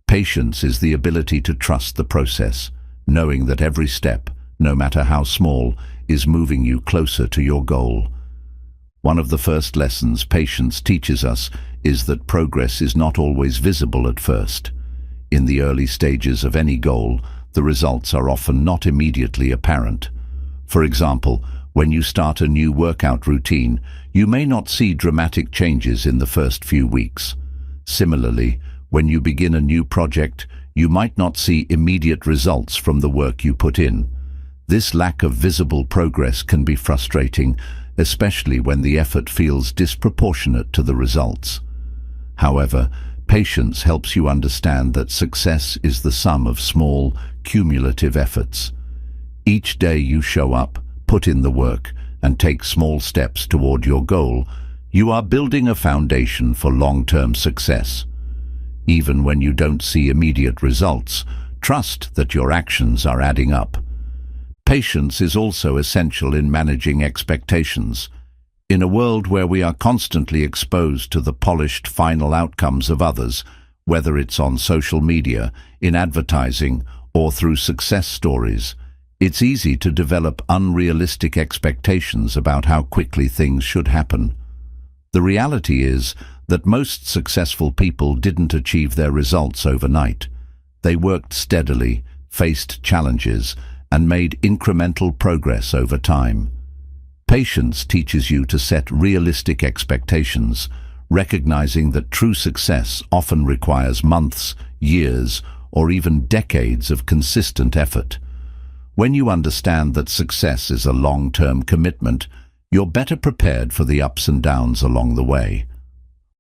Patience is the ability to trust the process, knowing that every step, no matter how small, is moving you closer to your goal. One of the first lessons patience teaches us is that progress is not always visible at first. In the early stages of any goal, the results are often not immediately apparent. For example, when you start a new workout routine, you may not see dramatic changes in the first few weeks. Similarly, when you begin a new project, you might not see immediate results from the work you put in. This lack of visible progress can be frustrating, especially when the effort feels disproportionate to the results. However, patience helps you understand that success is the sum of small, cumulative efforts. Each day you show up, put in the work, and take small steps toward your goal, you are building a foundation for long-term success. Even when you don't see immediate results, trust that your actions are adding up. Patience is also essential in managing expectations. In a world where we are constantly exposed to the polished final outcomes of others, whether it's on social media, in advertising, or through success stories, it's easy to develop unrealistic expectations about how quickly things should happen. The reality is that most successful people didn't achieve their results overnight. They worked steadily, faced challenges, and made incremental progress over time. Patience teaches you to set realistic expectations, recognizing that true success often requires months, years, or even decades of consistent effort. When you understand that success is a long-term commitment, you're better prepared for the ups and downs along the way.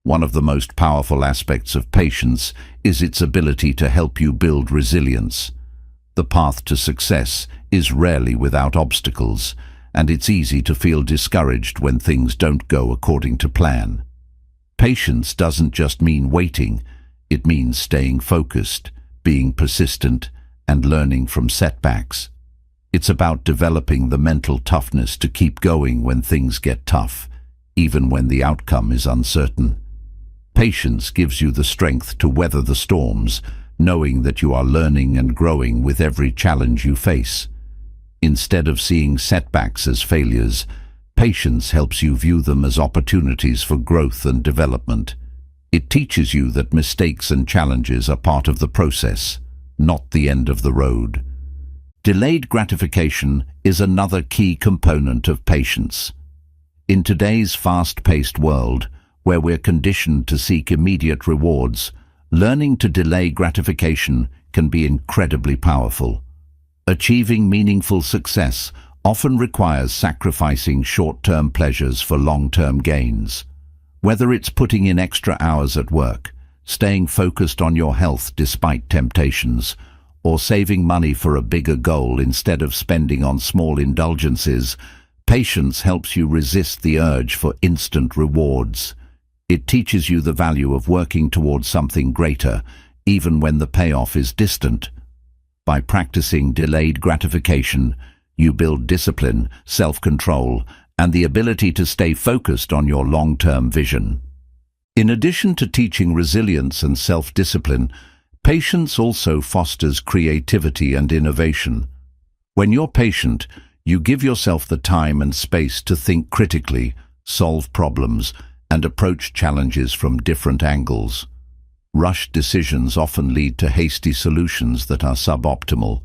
One of the most powerful aspects of patience is its ability to help you build resilience. The path to success is rarely without obstacles, and it's easy to feel discouraged when things don't go according to plan. Patience doesn't just mean waiting, it means staying focused, being persistent, and learning from setbacks. It's about developing the mental toughness to keep going when things get tough, even when the outcome is uncertain. Patience gives you the strength to weather the storms, knowing that you are learning and growing with every challenge you face. Instead of seeing setbacks as failures, patience helps you view them as opportunities for growth and development. It teaches you that mistakes and challenges are part of the process, not the end of the road. Delayed gratification is another key component of patience. In today's fast-paced world, where we're conditioned to seek immediate rewards, learning to delay gratification can be incredibly powerful. Achieving meaningful success often requires sacrificing short-term pleasures for long-term gains. Whether it's putting in extra hours at work, staying focused on your health despite temptations, or saving money for a bigger goal instead of spending on small indulgences, patience helps you resist the urge for instant rewards. It teaches you the value of working towards something greater, even when the payoff is distant. By practicing delayed gratification, you build discipline, self-control, and the ability to stay focused on your long-term vision. In addition to teaching resilience and self-discipline, patience also fosters creativity and innovation. When you're patient, you give yourself the time and space to think critically, solve problems, and approach challenges from different angles. Rushed decisions often lead to hasty solutions that are suboptimal.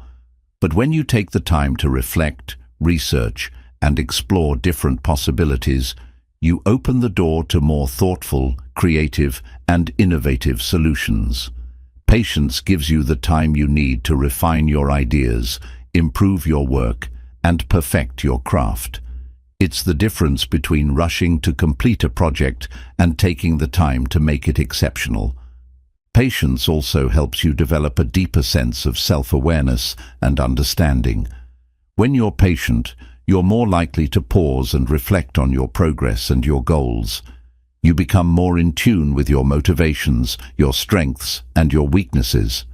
But when you take the time to reflect, research, and explore different possibilities, you open the door to more thoughtful, creative, and innovative solutions. Patience gives you the time you need to refine your ideas, improve your work, and perfect your craft. It's the difference between rushing to complete a project and taking the time to make it exceptional. Patience also helps you develop a deeper sense of self-awareness and understanding. When you're patient, you're more likely to pause and reflect on your progress and your goals. You become more in tune with your motivations, your strengths, and your weaknesses.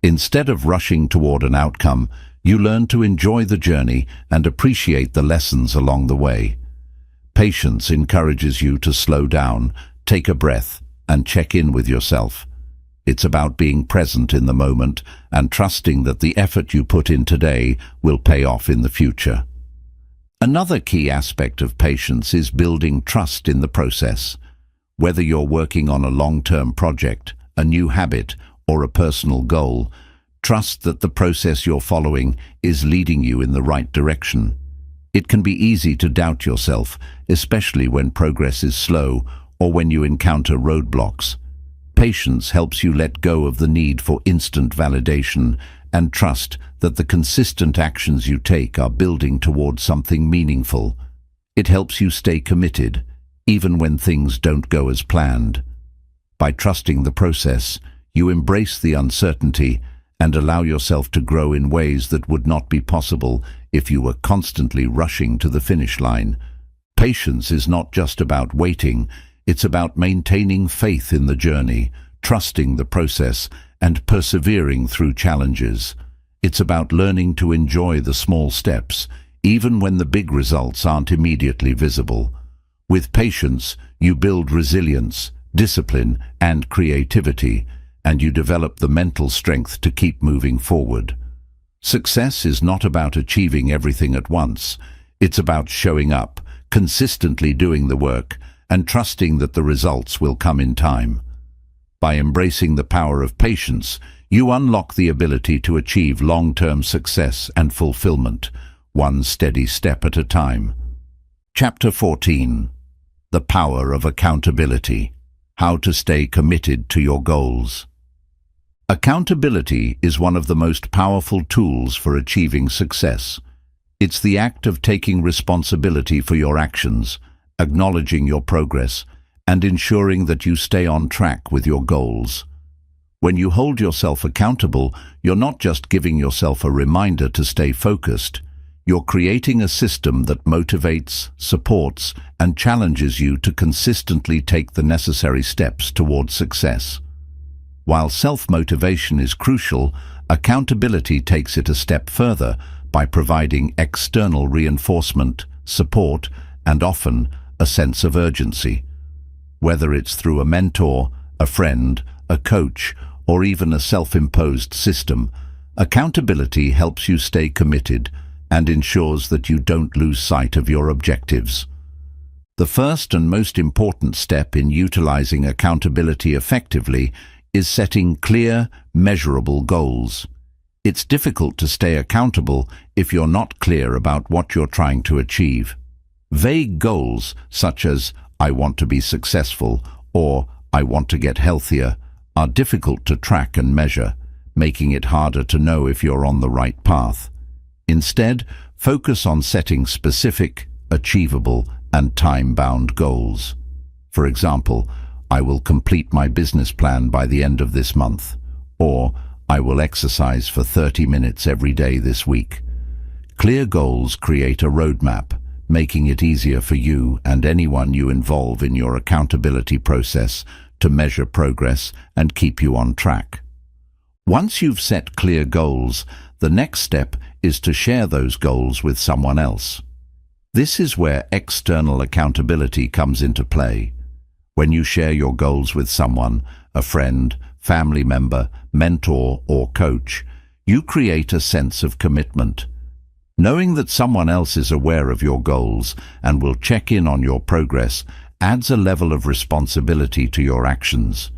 Instead of rushing toward an outcome, you learn to enjoy the journey and appreciate the lessons along the way. Patience encourages you to slow down, take a breath, and check in with yourself. It's about being present in the moment and trusting that the effort you put in today will pay off in the future. Another key aspect of patience is building trust in the process. Whether you're working on a long-term project, a new habit, or a personal goal, trust that the process you're following is leading you in the right direction. It can be easy to doubt yourself, especially when progress is slow or when you encounter roadblocks. Patience helps you let go of the need for instant validation and trust that the consistent actions you take are building towards something meaningful. It helps you stay committed, even when things don't go as planned. By trusting the process, you embrace the uncertainty and allow yourself to grow in ways that would not be possible if you were constantly rushing to the finish line. Patience is not just about waiting, it's about maintaining faith in the journey, trusting the process, and persevering through challenges. It's about learning to enjoy the small steps, even when the big results aren't immediately visible. With patience, you build resilience, discipline, and creativity, and you develop the mental strength to keep moving forward. Success is not about achieving everything at once. It's about showing up, consistently doing the work, and trusting that the results will come in time. By embracing the power of patience, you unlock the ability to achieve long-term success and fulfillment, one steady step at a time. Chapter 14. The Power of Accountability. How to stay committed to your goals. Accountability is one of the most powerful tools for achieving success. It's the act of taking responsibility for your actions, acknowledging your progress, and ensuring that you stay on track with your goals. When you hold yourself accountable, you're not just giving yourself a reminder to stay focused. You're creating a system that motivates, supports, and challenges you to consistently take the necessary steps toward success. While self-motivation is crucial, accountability takes it a step further by providing external reinforcement, support, and often a sense of urgency. Whether it's through a mentor, a friend, a coach, or even a self-imposed system, accountability helps you stay committed and ensures that you don't lose sight of your objectives. The first and most important step in utilizing accountability effectively is setting clear, measurable goals. It's difficult to stay accountable if you're not clear about what you're trying to achieve. Vague goals such as "I want to be successful" or "I want to get healthier" are difficult to track and measure, making it harder to know if you're on the right path. Instead, focus on setting specific, achievable, and time-bound goals. For example, "I will complete my business plan by the end of this month," or "I will exercise for 30 minutes every day this week." Clear goals create a roadmap, making it easier for you and anyone you involve in your accountability process to measure progress and keep you on track. Once you've set clear goals, the next step is to share those goals with someone else. This is where external accountability comes into play. When you share your goals with someone, a friend, family member, mentor, or coach, you create a sense of commitment. Knowing that someone else is aware of your goals and will check in on your progress adds a level of responsibility to your actions.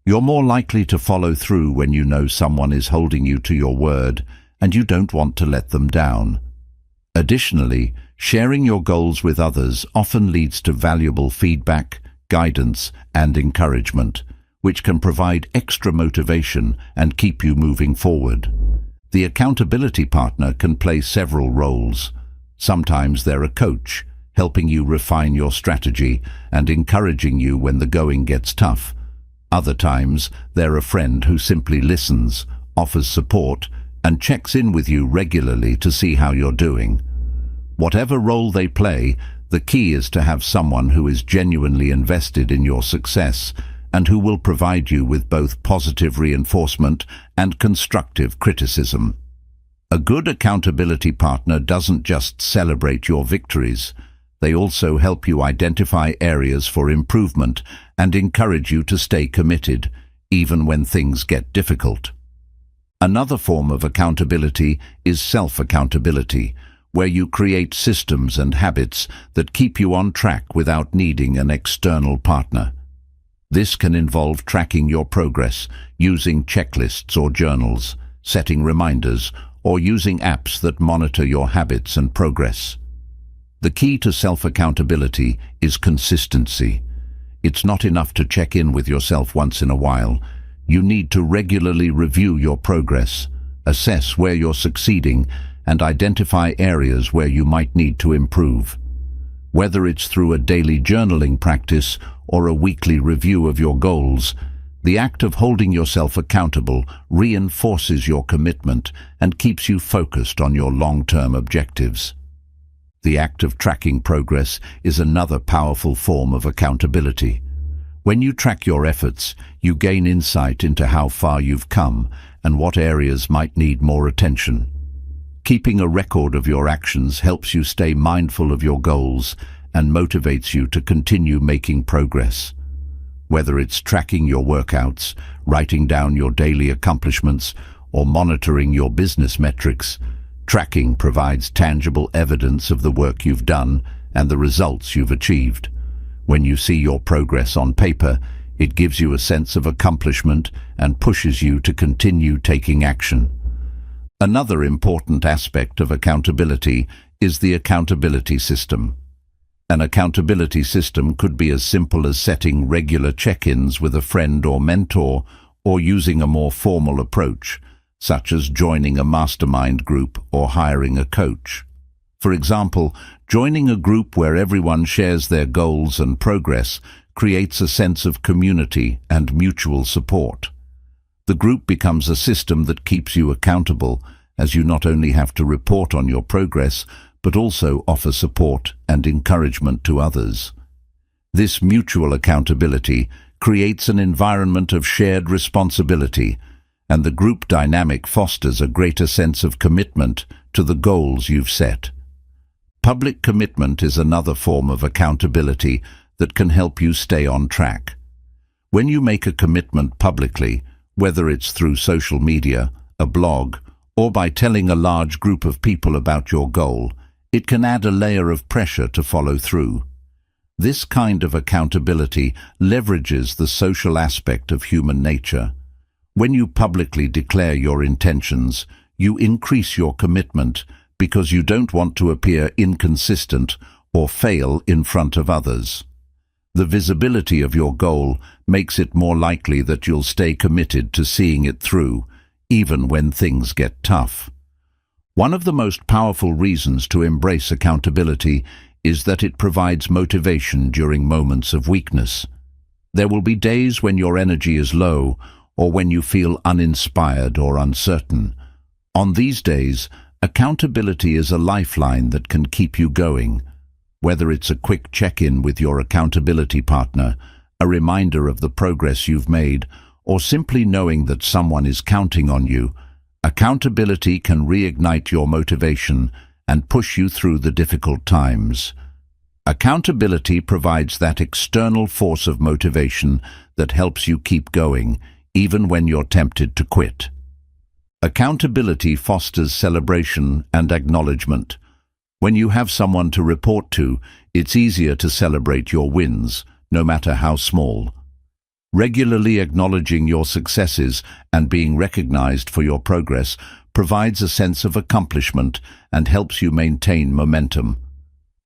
You're more likely to follow through when you know someone is holding you to your word and you don't want to let them down. Additionally, sharing your goals with others often leads to valuable feedback, guidance, and encouragement, which can provide extra motivation and keep you moving forward. The accountability partner can play several roles. Sometimes they're a coach, helping you refine your strategy and encouraging you when the going gets tough. Other times, they're a friend who simply listens, offers support, and checks in with you regularly to see how you're doing. Whatever role they play, the key is to have someone who is genuinely invested in your success and who will provide you with both positive reinforcement and constructive criticism. A good accountability partner doesn't just celebrate your victories. They also help you identify areas for improvement and encourage you to stay committed, even when things get difficult. Another form of accountability is self-accountability, where you create systems and habits that keep you on track without needing an external partner. This can involve tracking your progress, using checklists or journals, setting reminders, or using apps that monitor your habits and progress. The key to self-accountability is consistency. It's not enough to check in with yourself once in a while. You need to regularly review your progress, assess where you're succeeding, and identify areas where you might need to improve. Whether it's through a daily journaling practice or a weekly review of your goals, the act of holding yourself accountable reinforces your commitment and keeps you focused on your long-term objectives. The act of tracking progress is another powerful form of accountability. When you track your efforts, you gain insight into how far you've come and what areas might need more attention. Keeping a record of your actions helps you stay mindful of your goals and motivates you to continue making progress. Whether it's tracking your workouts, writing down your daily accomplishments, or monitoring your business metrics, tracking provides tangible evidence of the work you've done and the results you've achieved. When you see your progress on paper, it gives you a sense of accomplishment and pushes you to continue taking action. Another important aspect of accountability is the accountability system. An accountability system could be as simple as setting regular check-ins with a friend or mentor, or using a more formal approach, such as joining a mastermind group or hiring a coach. For example, joining a group where everyone shares their goals and progress creates a sense of community and mutual support. The group becomes a system that keeps you accountable, as you not only have to report on your progress, but also offer support and encouragement to others. This mutual accountability creates an environment of shared responsibility, and the group dynamic fosters a greater sense of commitment to the goals you've set. Public commitment is another form of accountability that can help you stay on track. When you make a commitment publicly, whether it's through social media, a blog, or by telling a large group of people about your goal, it can add a layer of pressure to follow through. This kind of accountability leverages the social aspect of human nature. When you publicly declare your intentions, you increase your commitment because you don't want to appear inconsistent or fail in front of others. The visibility of your goal makes it more likely that you'll stay committed to seeing it through, even when things get tough. One of the most powerful reasons to embrace accountability is that it provides motivation during moments of weakness. There will be days when your energy is low or when you feel uninspired or uncertain. On these days, accountability is a lifeline that can keep you going. Whether it's a quick check-in with your accountability partner, a reminder of the progress you've made, or simply knowing that someone is counting on you, accountability can reignite your motivation and push you through the difficult times. Accountability provides that external force of motivation that helps you keep going, even when you're tempted to quit. Accountability fosters celebration and acknowledgement. When you have someone to report to, it's easier to celebrate your wins, no matter how small. Regularly acknowledging your successes and being recognized for your progress provides a sense of accomplishment and helps you maintain momentum.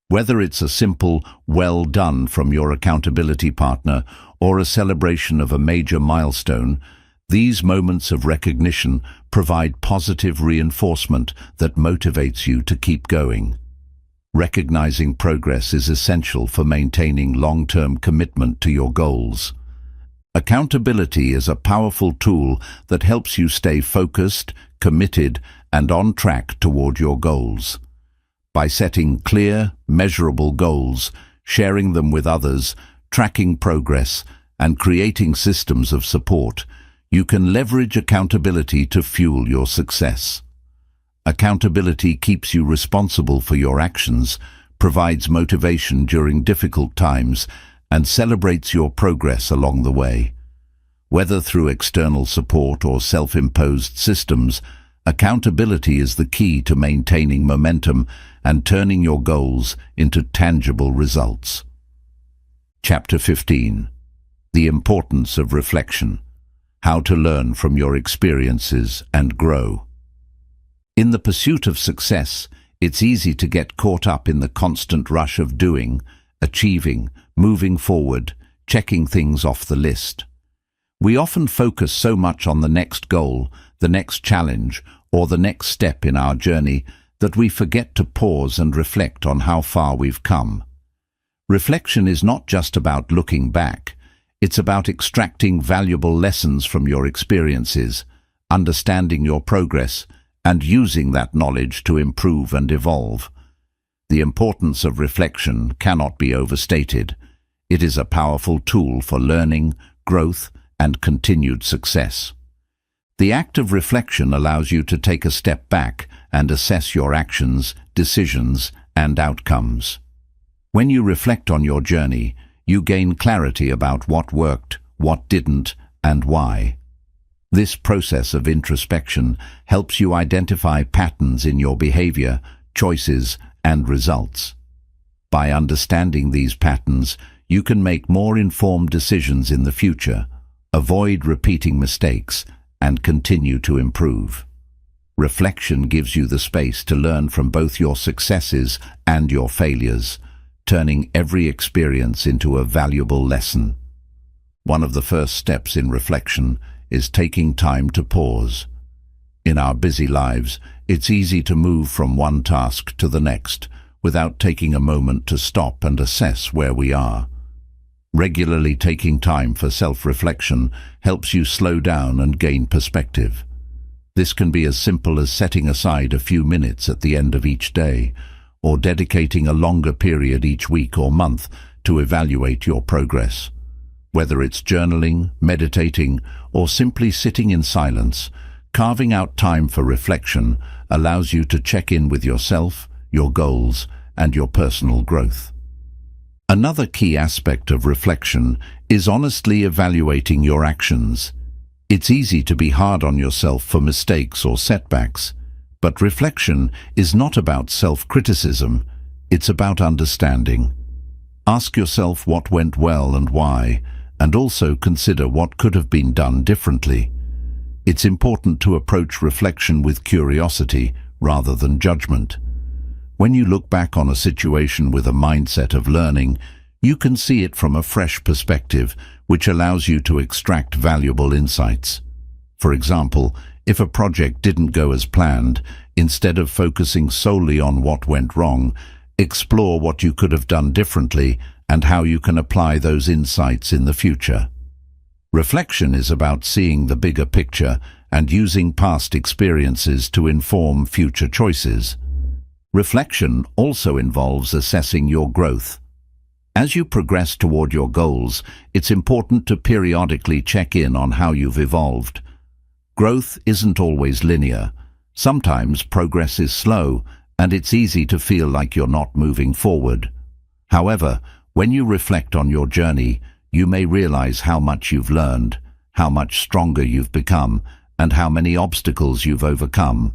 Whether it's a simple, "well done" from your accountability partner or a celebration of a major milestone, these moments of recognition provide positive reinforcement that motivates you to keep going. Recognizing progress is essential for maintaining long-term commitment to your goals. Accountability is a powerful tool that helps you stay focused, committed, and on track toward your goals. By setting clear, measurable goals, sharing them with others, tracking progress, and creating systems of support, you can leverage accountability to fuel your success. Accountability keeps you responsible for your actions, provides motivation during difficult times, and celebrates your progress along the way. Whether through external support or self-imposed systems, accountability is the key to maintaining momentum and turning your goals into tangible results. Chapter 15. The importance of reflection. How to learn from your experiences and grow. In the pursuit of success, it's easy to get caught up in the constant rush of doing, achieving, moving forward, checking things off the list. We often focus so much on the next goal, the next challenge, or the next step in our journey that we forget to pause and reflect on how far we've come. Reflection is not just about looking back. It's about extracting valuable lessons from your experiences, understanding your progress, and using that knowledge to improve and evolve. The importance of reflection cannot be overstated. It is a powerful tool for learning, growth, and continued success. The act of reflection allows you to take a step back and assess your actions, decisions, and outcomes. When you reflect on your journey, you gain clarity about what worked, what didn't, and why. This process of introspection helps you identify patterns in your behavior, choices, and results. By understanding these patterns, you can make more informed decisions in the future, avoid repeating mistakes, and continue to improve. Reflection gives you the space to learn from both your successes and your failures, turning every experience into a valuable lesson. One of the first steps in reflection is taking time to pause. In our busy lives, it's easy to move from one task to the next without taking a moment to stop and assess where we are. Regularly taking time for self-reflection helps you slow down and gain perspective. This can be as simple as setting aside a few minutes at the end of each day, or dedicating a longer period each week or month to evaluate your progress. Whether it's journaling, meditating, or simply sitting in silence, carving out time for reflection allows you to check in with yourself, your goals, and your personal growth. Another key aspect of reflection is honestly evaluating your actions. It's easy to be hard on yourself for mistakes or setbacks, but reflection is not about self-criticism, it's about understanding. Ask yourself what went well and why, and also consider what could have been done differently. It's important to approach reflection with curiosity rather than judgment. When you look back on a situation with a mindset of learning, you can see it from a fresh perspective, which allows you to extract valuable insights. For example, if a project didn't go as planned, instead of focusing solely on what went wrong, explore what you could have done differently and how you can apply those insights in the future. Reflection is about seeing the bigger picture and using past experiences to inform future choices. Reflection also involves assessing your growth. As you progress toward your goals, it's important to periodically check in on how you've evolved. Growth isn't always linear. Sometimes progress is slow, and it's easy to feel like you're not moving forward. However, when you reflect on your journey, you may realize how much you've learned, how much stronger you've become, and how many obstacles you've overcome.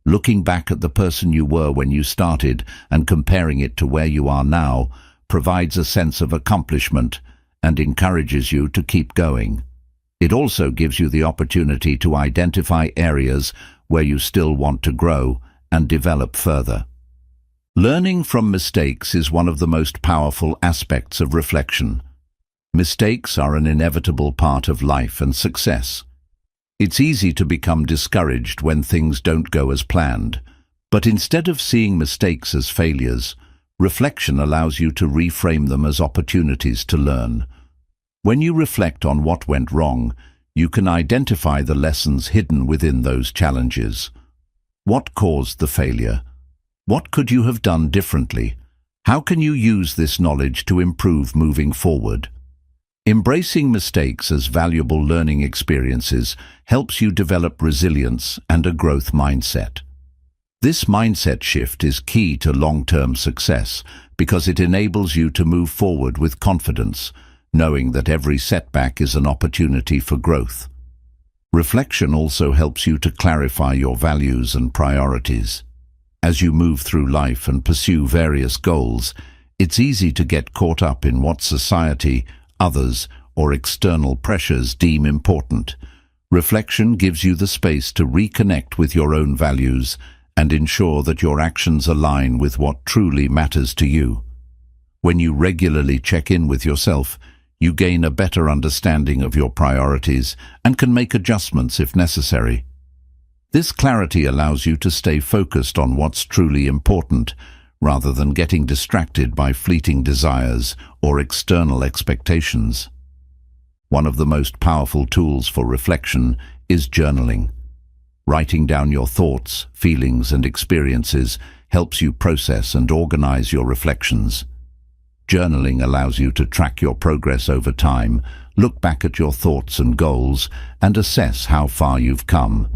Looking back at the person you were when you started and comparing it to where you are now provides a sense of accomplishment and encourages you to keep going. It also gives you the opportunity to identify areas where you still want to grow and develop further. Learning from mistakes is one of the most powerful aspects of reflection. Mistakes are an inevitable part of life and success. It's easy to become discouraged when things don't go as planned, but instead of seeing mistakes as failures, reflection allows you to reframe them as opportunities to learn. When you reflect on what went wrong, you can identify the lessons hidden within those challenges. What caused the failure? What could you have done differently? How can you use this knowledge to improve moving forward? Embracing mistakes as valuable learning experiences helps you develop resilience and a growth mindset. This mindset shift is key to long-term success because it enables you to move forward with confidence, knowing that every setback is an opportunity for growth. Reflection also helps you to clarify your values and priorities. As you move through life and pursue various goals, it's easy to get caught up in what society, others, or external pressures deem important. Reflection gives you the space to reconnect with your own values and ensure that your actions align with what truly matters to you. When you regularly check in with yourself, you gain a better understanding of your priorities and can make adjustments if necessary. This clarity allows you to stay focused on what's truly important, rather than getting distracted by fleeting desires or external expectations. One of the most powerful tools for reflection is journaling. Writing down your thoughts, feelings, and experiences helps you process and organize your reflections. Journaling allows you to track your progress over time, look back at your thoughts and goals, and assess how far you've come.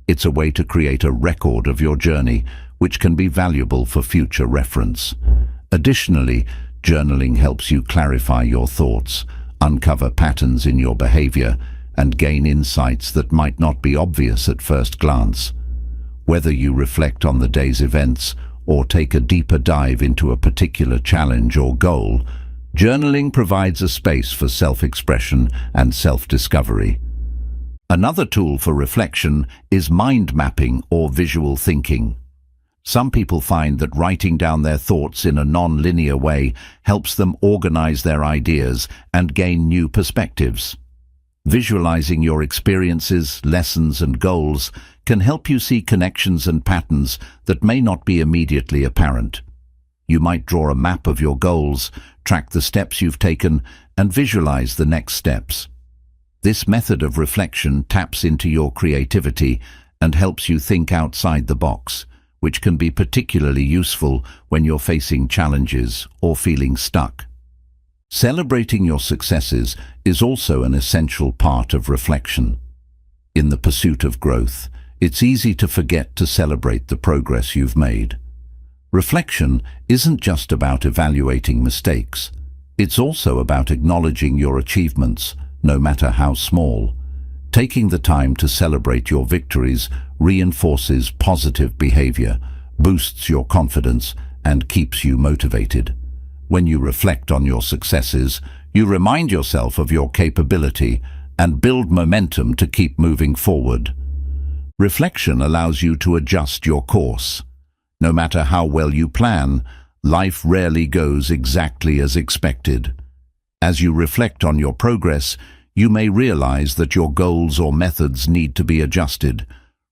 It's a way to create a record of your journey, which can be valuable for future reference. Additionally, journaling helps you clarify your thoughts, uncover patterns in your behavior, and gain insights that might not be obvious at first glance. Whether you reflect on the day's events or take a deeper dive into a particular challenge or goal, journaling provides a space for self-expression and self-discovery. Another tool for reflection is mind mapping or visual thinking. Some people find that writing down their thoughts in a non-linear way helps them organize their ideas and gain new perspectives. Visualizing your experiences, lessons, and goals can help you see connections and patterns that may not be immediately apparent. You might draw a map of your goals, track the steps you've taken, and visualize the next steps. This method of reflection taps into your creativity and helps you think outside the box, which can be particularly useful when you're facing challenges or feeling stuck. Celebrating your successes is also an essential part of reflection. In the pursuit of growth, it's easy to forget to celebrate the progress you've made. Reflection isn't just about evaluating mistakes. It's also about acknowledging your achievements, no matter how small. Taking the time to celebrate your victories reinforces positive behavior, boosts your confidence, and keeps you motivated. When you reflect on your successes, you remind yourself of your capability and build momentum to keep moving forward. Reflection allows you to adjust your course. No matter how well you plan, life rarely goes exactly as expected. As you reflect on your progress, you may realize that your goals or methods need to be adjusted.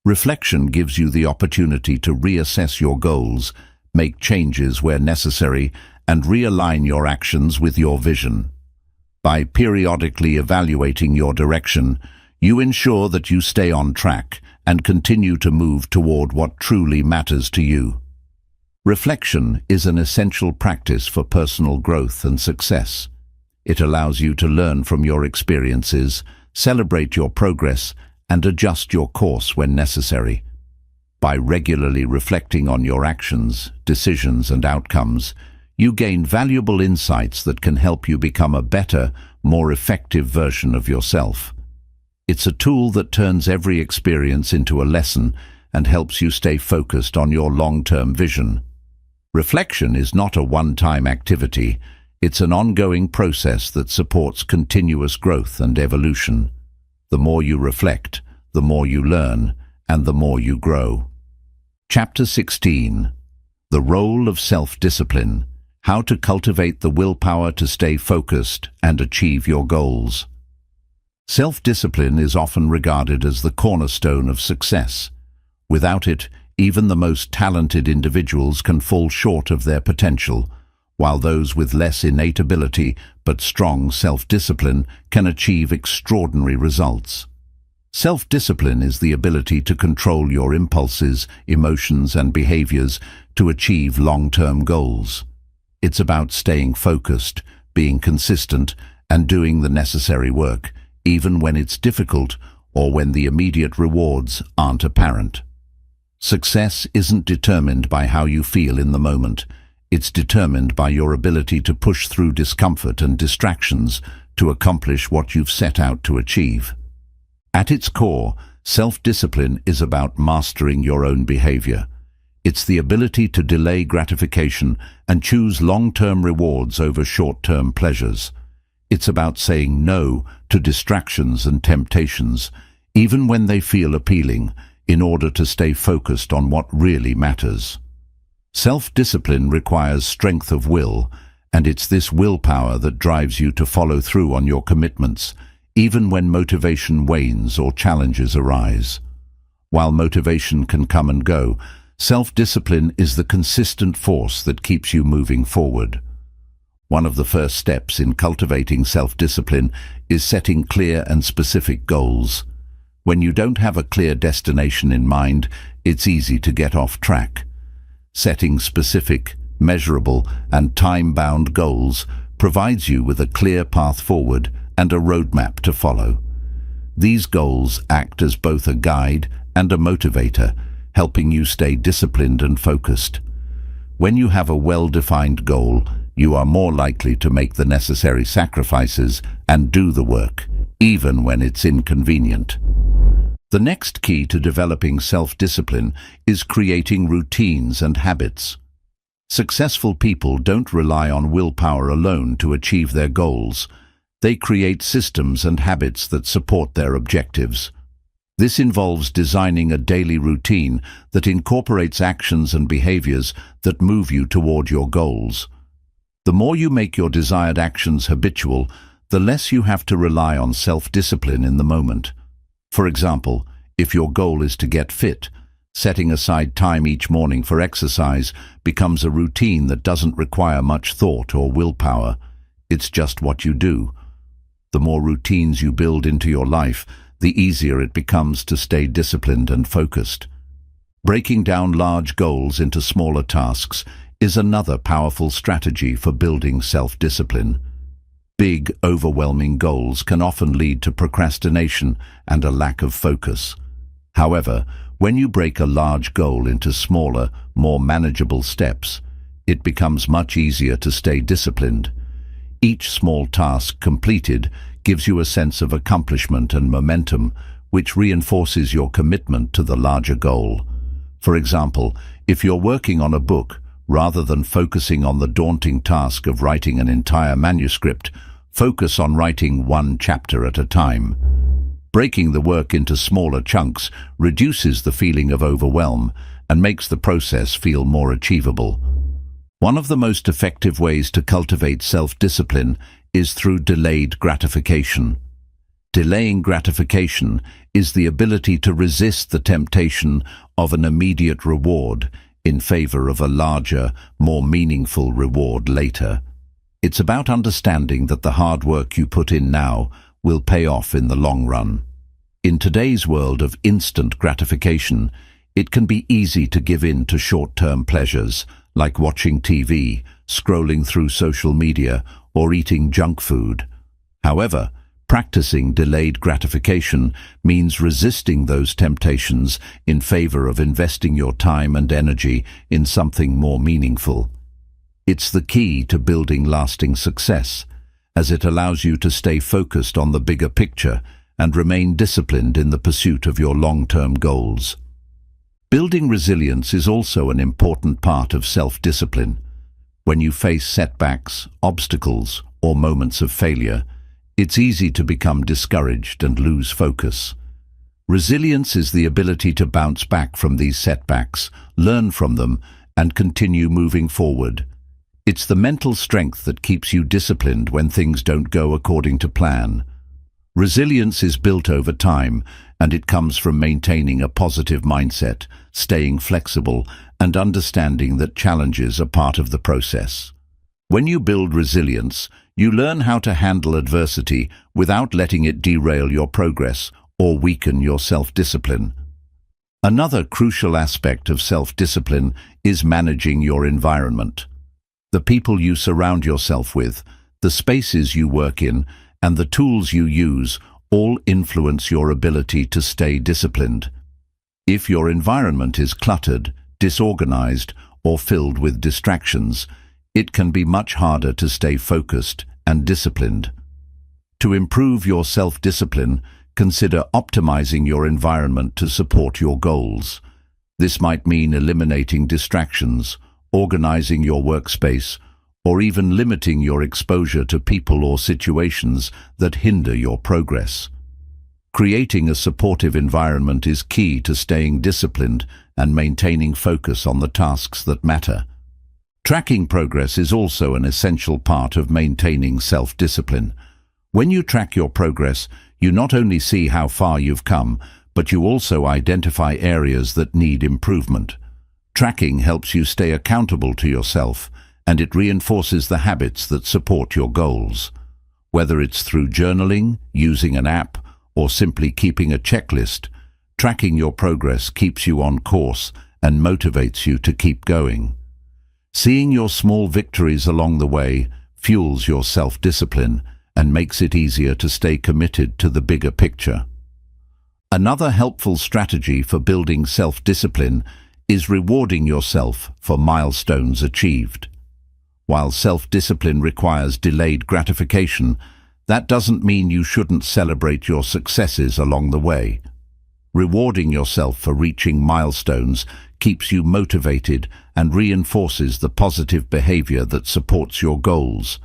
Reflection gives you the opportunity to reassess your goals, make changes where necessary, and realign your actions with your vision. By periodically evaluating your direction, you ensure that you stay on track and continue to move toward what truly matters to you. Reflection is an essential practice for personal growth and success. It allows you to learn from your experiences, celebrate your progress, and adjust your course when necessary. By regularly reflecting on your actions, decisions, and outcomes, you gain valuable insights that can help you become a better, more effective version of yourself. It's a tool that turns every experience into a lesson and helps you stay focused on your long-term vision. Reflection is not a one-time activity. It's an ongoing process that supports continuous growth and evolution. The more you reflect, the more you learn, and the more you grow. Chapter 16. The Role of Self-Discipline. How to cultivate the willpower to stay focused and achieve your goals. Self-discipline is often regarded as the cornerstone of success. Without it, even the most talented individuals can fall short of their potential, while those with less innate ability but strong self-discipline can achieve extraordinary results. Self-discipline is the ability to control your impulses, emotions, and behaviors to achieve long-term goals. It's about staying focused, being consistent, and doing the necessary work, even when it's difficult or when the immediate rewards aren't apparent. Success isn't determined by how you feel in the moment. It's determined by your ability to push through discomfort and distractions to accomplish what you've set out to achieve. At its core, self-discipline is about mastering your own behavior. It's the ability to delay gratification and choose long-term rewards over short-term pleasures. It's about saying no to distractions and temptations, even when they feel appealing, in order to stay focused on what really matters. Self-discipline requires strength of will, and it's this willpower that drives you to follow through on your commitments, even when motivation wanes or challenges arise. While motivation can come and go, self-discipline is the consistent force that keeps you moving forward. One of the first steps in cultivating self-discipline is setting clear and specific goals. When you don't have a clear destination in mind, it's easy to get off track. Setting specific, measurable, and time-bound goals provides you with a clear path forward and a roadmap to follow. These goals act as both a guide and a motivator, helping you stay disciplined and focused. When you have a well-defined goal, you are more likely to make the necessary sacrifices and do the work, even when it's inconvenient. The next key to developing self-discipline is creating routines and habits. Successful people don't rely on willpower alone to achieve their goals. They create systems and habits that support their objectives. This involves designing a daily routine that incorporates actions and behaviors that move you toward your goals. The more you make your desired actions habitual, the less you have to rely on self-discipline in the moment. For example, if your goal is to get fit, setting aside time each morning for exercise becomes a routine that doesn't require much thought or willpower. It's just what you do. The more routines you build into your life, the easier it becomes to stay disciplined and focused. Breaking down large goals into smaller tasks is another powerful strategy for building self-discipline. Big, overwhelming goals can often lead to procrastination and a lack of focus. However, when you break a large goal into smaller, more manageable steps, it becomes much easier to stay disciplined. Each small task completed gives you a sense of accomplishment and momentum, which reinforces your commitment to the larger goal. For example, if you're working on a book, rather than focusing on the daunting task of writing an entire manuscript, focus on writing one chapter at a time. Breaking the work into smaller chunks reduces the feeling of overwhelm and makes the process feel more achievable. One of the most effective ways to cultivate self-discipline is through delayed gratification. Delaying gratification is the ability to resist the temptation of an immediate reward in favor of a larger, more meaningful reward later. It's about understanding that the hard work you put in now will pay off in the long run. In today's world of instant gratification, it can be easy to give in to short-term pleasures, like watching TV, scrolling through social media, or eating junk food. However, practicing delayed gratification means resisting those temptations in favor of investing your time and energy in something more meaningful. It's the key to building lasting success, as it allows you to stay focused on the bigger picture and remain disciplined in the pursuit of your long-term goals. Building resilience is also an important part of self-discipline. When you face setbacks, obstacles, or moments of failure, it's easy to become discouraged and lose focus. Resilience is the ability to bounce back from these setbacks, learn from them, and continue moving forward. It's the mental strength that keeps you disciplined when things don't go according to plan. Resilience is built over time, and it comes from maintaining a positive mindset, staying flexible, and understanding that challenges are part of the process. When you build resilience, you learn how to handle adversity without letting it derail your progress or weaken your self-discipline. Another crucial aspect of self-discipline is managing your environment. The people you surround yourself with, the spaces you work in, and the tools you use all influence your ability to stay disciplined. If your environment is cluttered, disorganized, or filled with distractions, it can be much harder to stay focused and disciplined. To improve your self-discipline, consider optimizing your environment to support your goals. This might mean eliminating distractions, organizing your workspace, or even limiting your exposure to people or situations that hinder your progress. Creating a supportive environment is key to staying disciplined and maintaining focus on the tasks that matter. Tracking progress is also an essential part of maintaining self-discipline. When you track your progress, you not only see how far you've come, but you also identify areas that need improvement. Tracking helps you stay accountable to yourself, and it reinforces the habits that support your goals. Whether it's through journaling, using an app, or simply keeping a checklist, tracking your progress keeps you on course and motivates you to keep going. Seeing your small victories along the way fuels your self-discipline and makes it easier to stay committed to the bigger picture. Another helpful strategy for building self-discipline is rewarding yourself for milestones achieved. While self-discipline requires delayed gratification, that doesn't mean you shouldn't celebrate your successes along the way. Rewarding yourself for reaching milestones keeps you motivated and reinforces the positive behavior that supports your goals.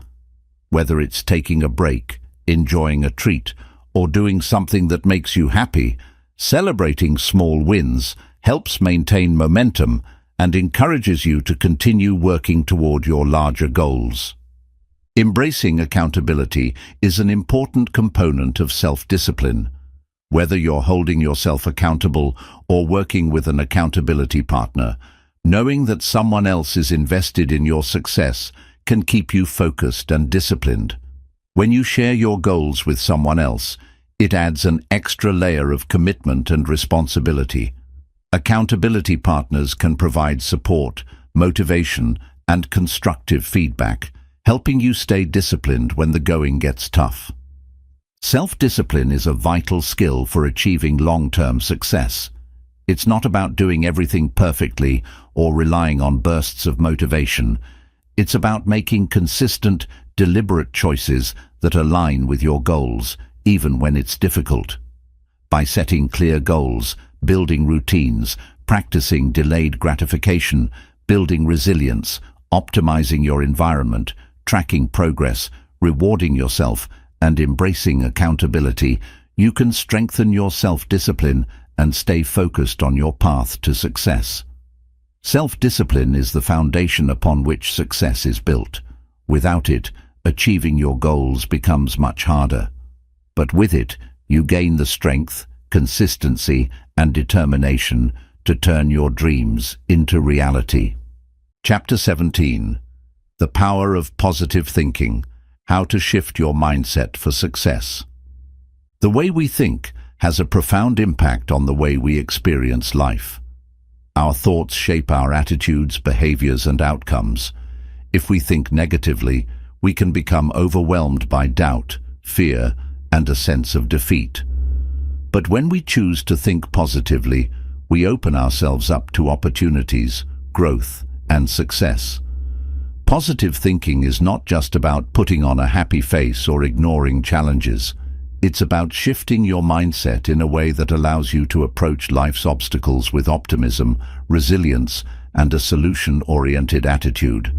Whether it's taking a break, enjoying a treat, or doing something that makes you happy, celebrating small wins helps maintain momentum and encourages you to continue working toward your larger goals. Embracing accountability is an important component of self-discipline. Whether you're holding yourself accountable or working with an accountability partner, knowing that someone else is invested in your success can keep you focused and disciplined. When you share your goals with someone else, it adds an extra layer of commitment and responsibility. Accountability partners can provide support, motivation, and constructive feedback, helping you stay disciplined when the going gets tough. Self-discipline is a vital skill for achieving long-term success. It's not about doing everything perfectly or relying on bursts of motivation. It's about making consistent, deliberate choices that align with your goals, even when it's difficult. By setting clear goals, building routines, practicing delayed gratification, building resilience, optimizing your environment, tracking progress, rewarding yourself, and embracing accountability, you can strengthen your self-discipline and stay focused on your path to success. Self-discipline is the foundation upon which success is built. Without it, achieving your goals becomes much harder. But with it, you gain the strength, consistency, and determination to turn your dreams into reality. Chapter 17. The Power of Positive Thinking. How to shift your mindset for success. The way we think has a profound impact on the way we experience life. Our thoughts shape our attitudes, behaviors, and outcomes. If we think negatively, we can become overwhelmed by doubt, fear, and a sense of defeat. But when we choose to think positively, we open ourselves up to opportunities, growth, and success. Positive thinking is not just about putting on a happy face or ignoring challenges. It's about shifting your mindset in a way that allows you to approach life's obstacles with optimism, resilience, and a solution-oriented attitude.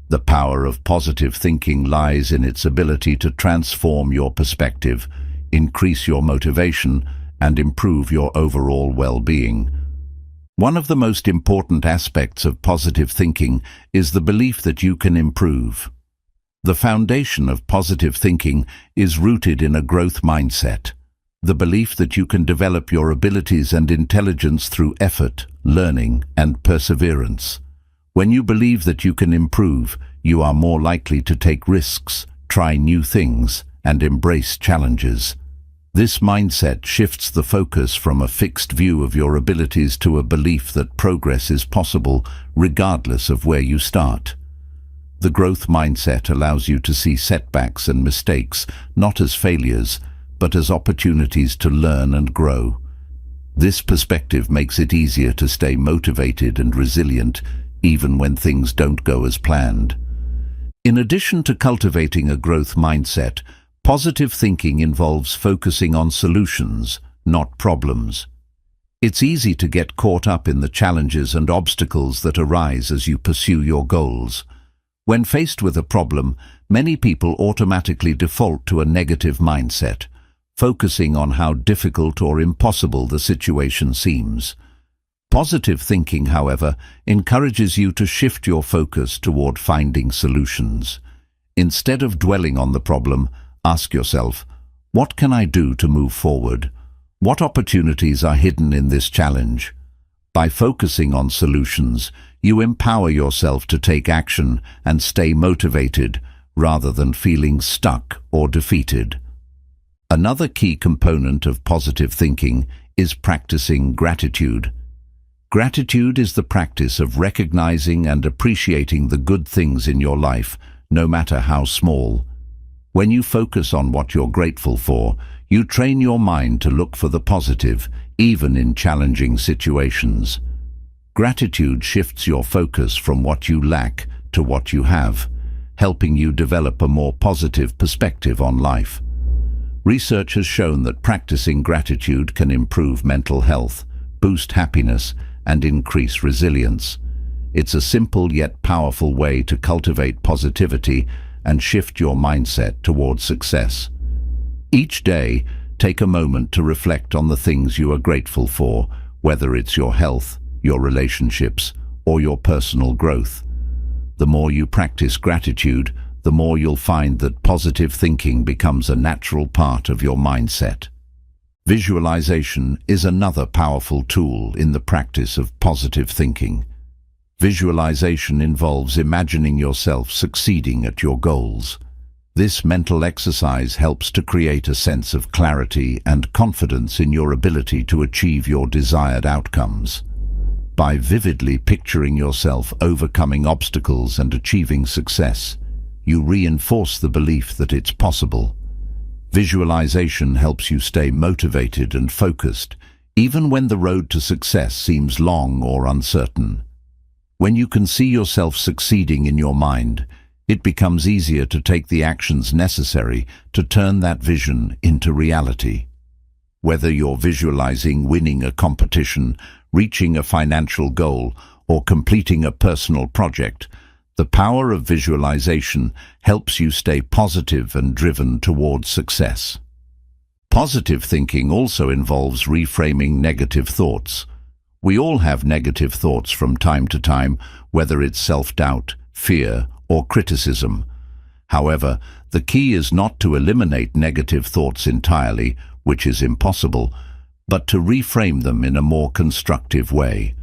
The power of positive thinking lies in its ability to transform your perspective, increase your motivation, and improve your overall well-being. One of the most important aspects of positive thinking is the belief that you can improve. The foundation of positive thinking is rooted in a growth mindset, the belief that you can develop your abilities and intelligence through effort, learning, and perseverance. When you believe that you can improve, you are more likely to take risks, try new things, and embrace challenges. This mindset shifts the focus from a fixed view of your abilities to a belief that progress is possible regardless of where you start. The growth mindset allows you to see setbacks and mistakes not as failures, but as opportunities to learn and grow. This perspective makes it easier to stay motivated and resilient even when things don't go as planned. In addition to cultivating a growth mindset, positive thinking involves focusing on solutions, not problems. It's easy to get caught up in the challenges and obstacles that arise as you pursue your goals. When faced with a problem, many people automatically default to a negative mindset, focusing on how difficult or impossible the situation seems. Positive thinking, however, encourages you to shift your focus toward finding solutions. Instead of dwelling on the problem, ask yourself, what can I do to move forward? What opportunities are hidden in this challenge? By focusing on solutions, you empower yourself to take action and stay motivated rather than feeling stuck or defeated. Another key component of positive thinking is practicing gratitude. Gratitude is the practice of recognizing and appreciating the good things in your life, no matter how small. When you focus on what you're grateful for, you train your mind to look for the positive, even in challenging situations. Gratitude shifts your focus from what you lack to what you have, helping you develop a more positive perspective on life. Research has shown that practicing gratitude can improve mental health, boost happiness, and increase resilience. It's a simple yet powerful way to cultivate positivity and shift your mindset towards success. Each day, take a moment to reflect on the things you are grateful for, whether it's your health, your relationships, or your personal growth. The more you practice gratitude, the more you'll find that positive thinking becomes a natural part of your mindset. Visualization is another powerful tool in the practice of positive thinking. Visualization involves imagining yourself succeeding at your goals. This mental exercise helps to create a sense of clarity and confidence in your ability to achieve your desired outcomes. By vividly picturing yourself overcoming obstacles and achieving success, you reinforce the belief that it's possible. Visualization helps you stay motivated and focused, even when the road to success seems long or uncertain. When you can see yourself succeeding in your mind, it becomes easier to take the actions necessary to turn that vision into reality. Whether you're visualizing winning a competition, reaching a financial goal, or completing a personal project, the power of visualization helps you stay positive and driven towards success. Positive thinking also involves reframing negative thoughts. We all have negative thoughts from time to time, whether it's self-doubt, fear, or criticism. However, the key is not to eliminate negative thoughts entirely, which is impossible, but to reframe them in a more constructive way.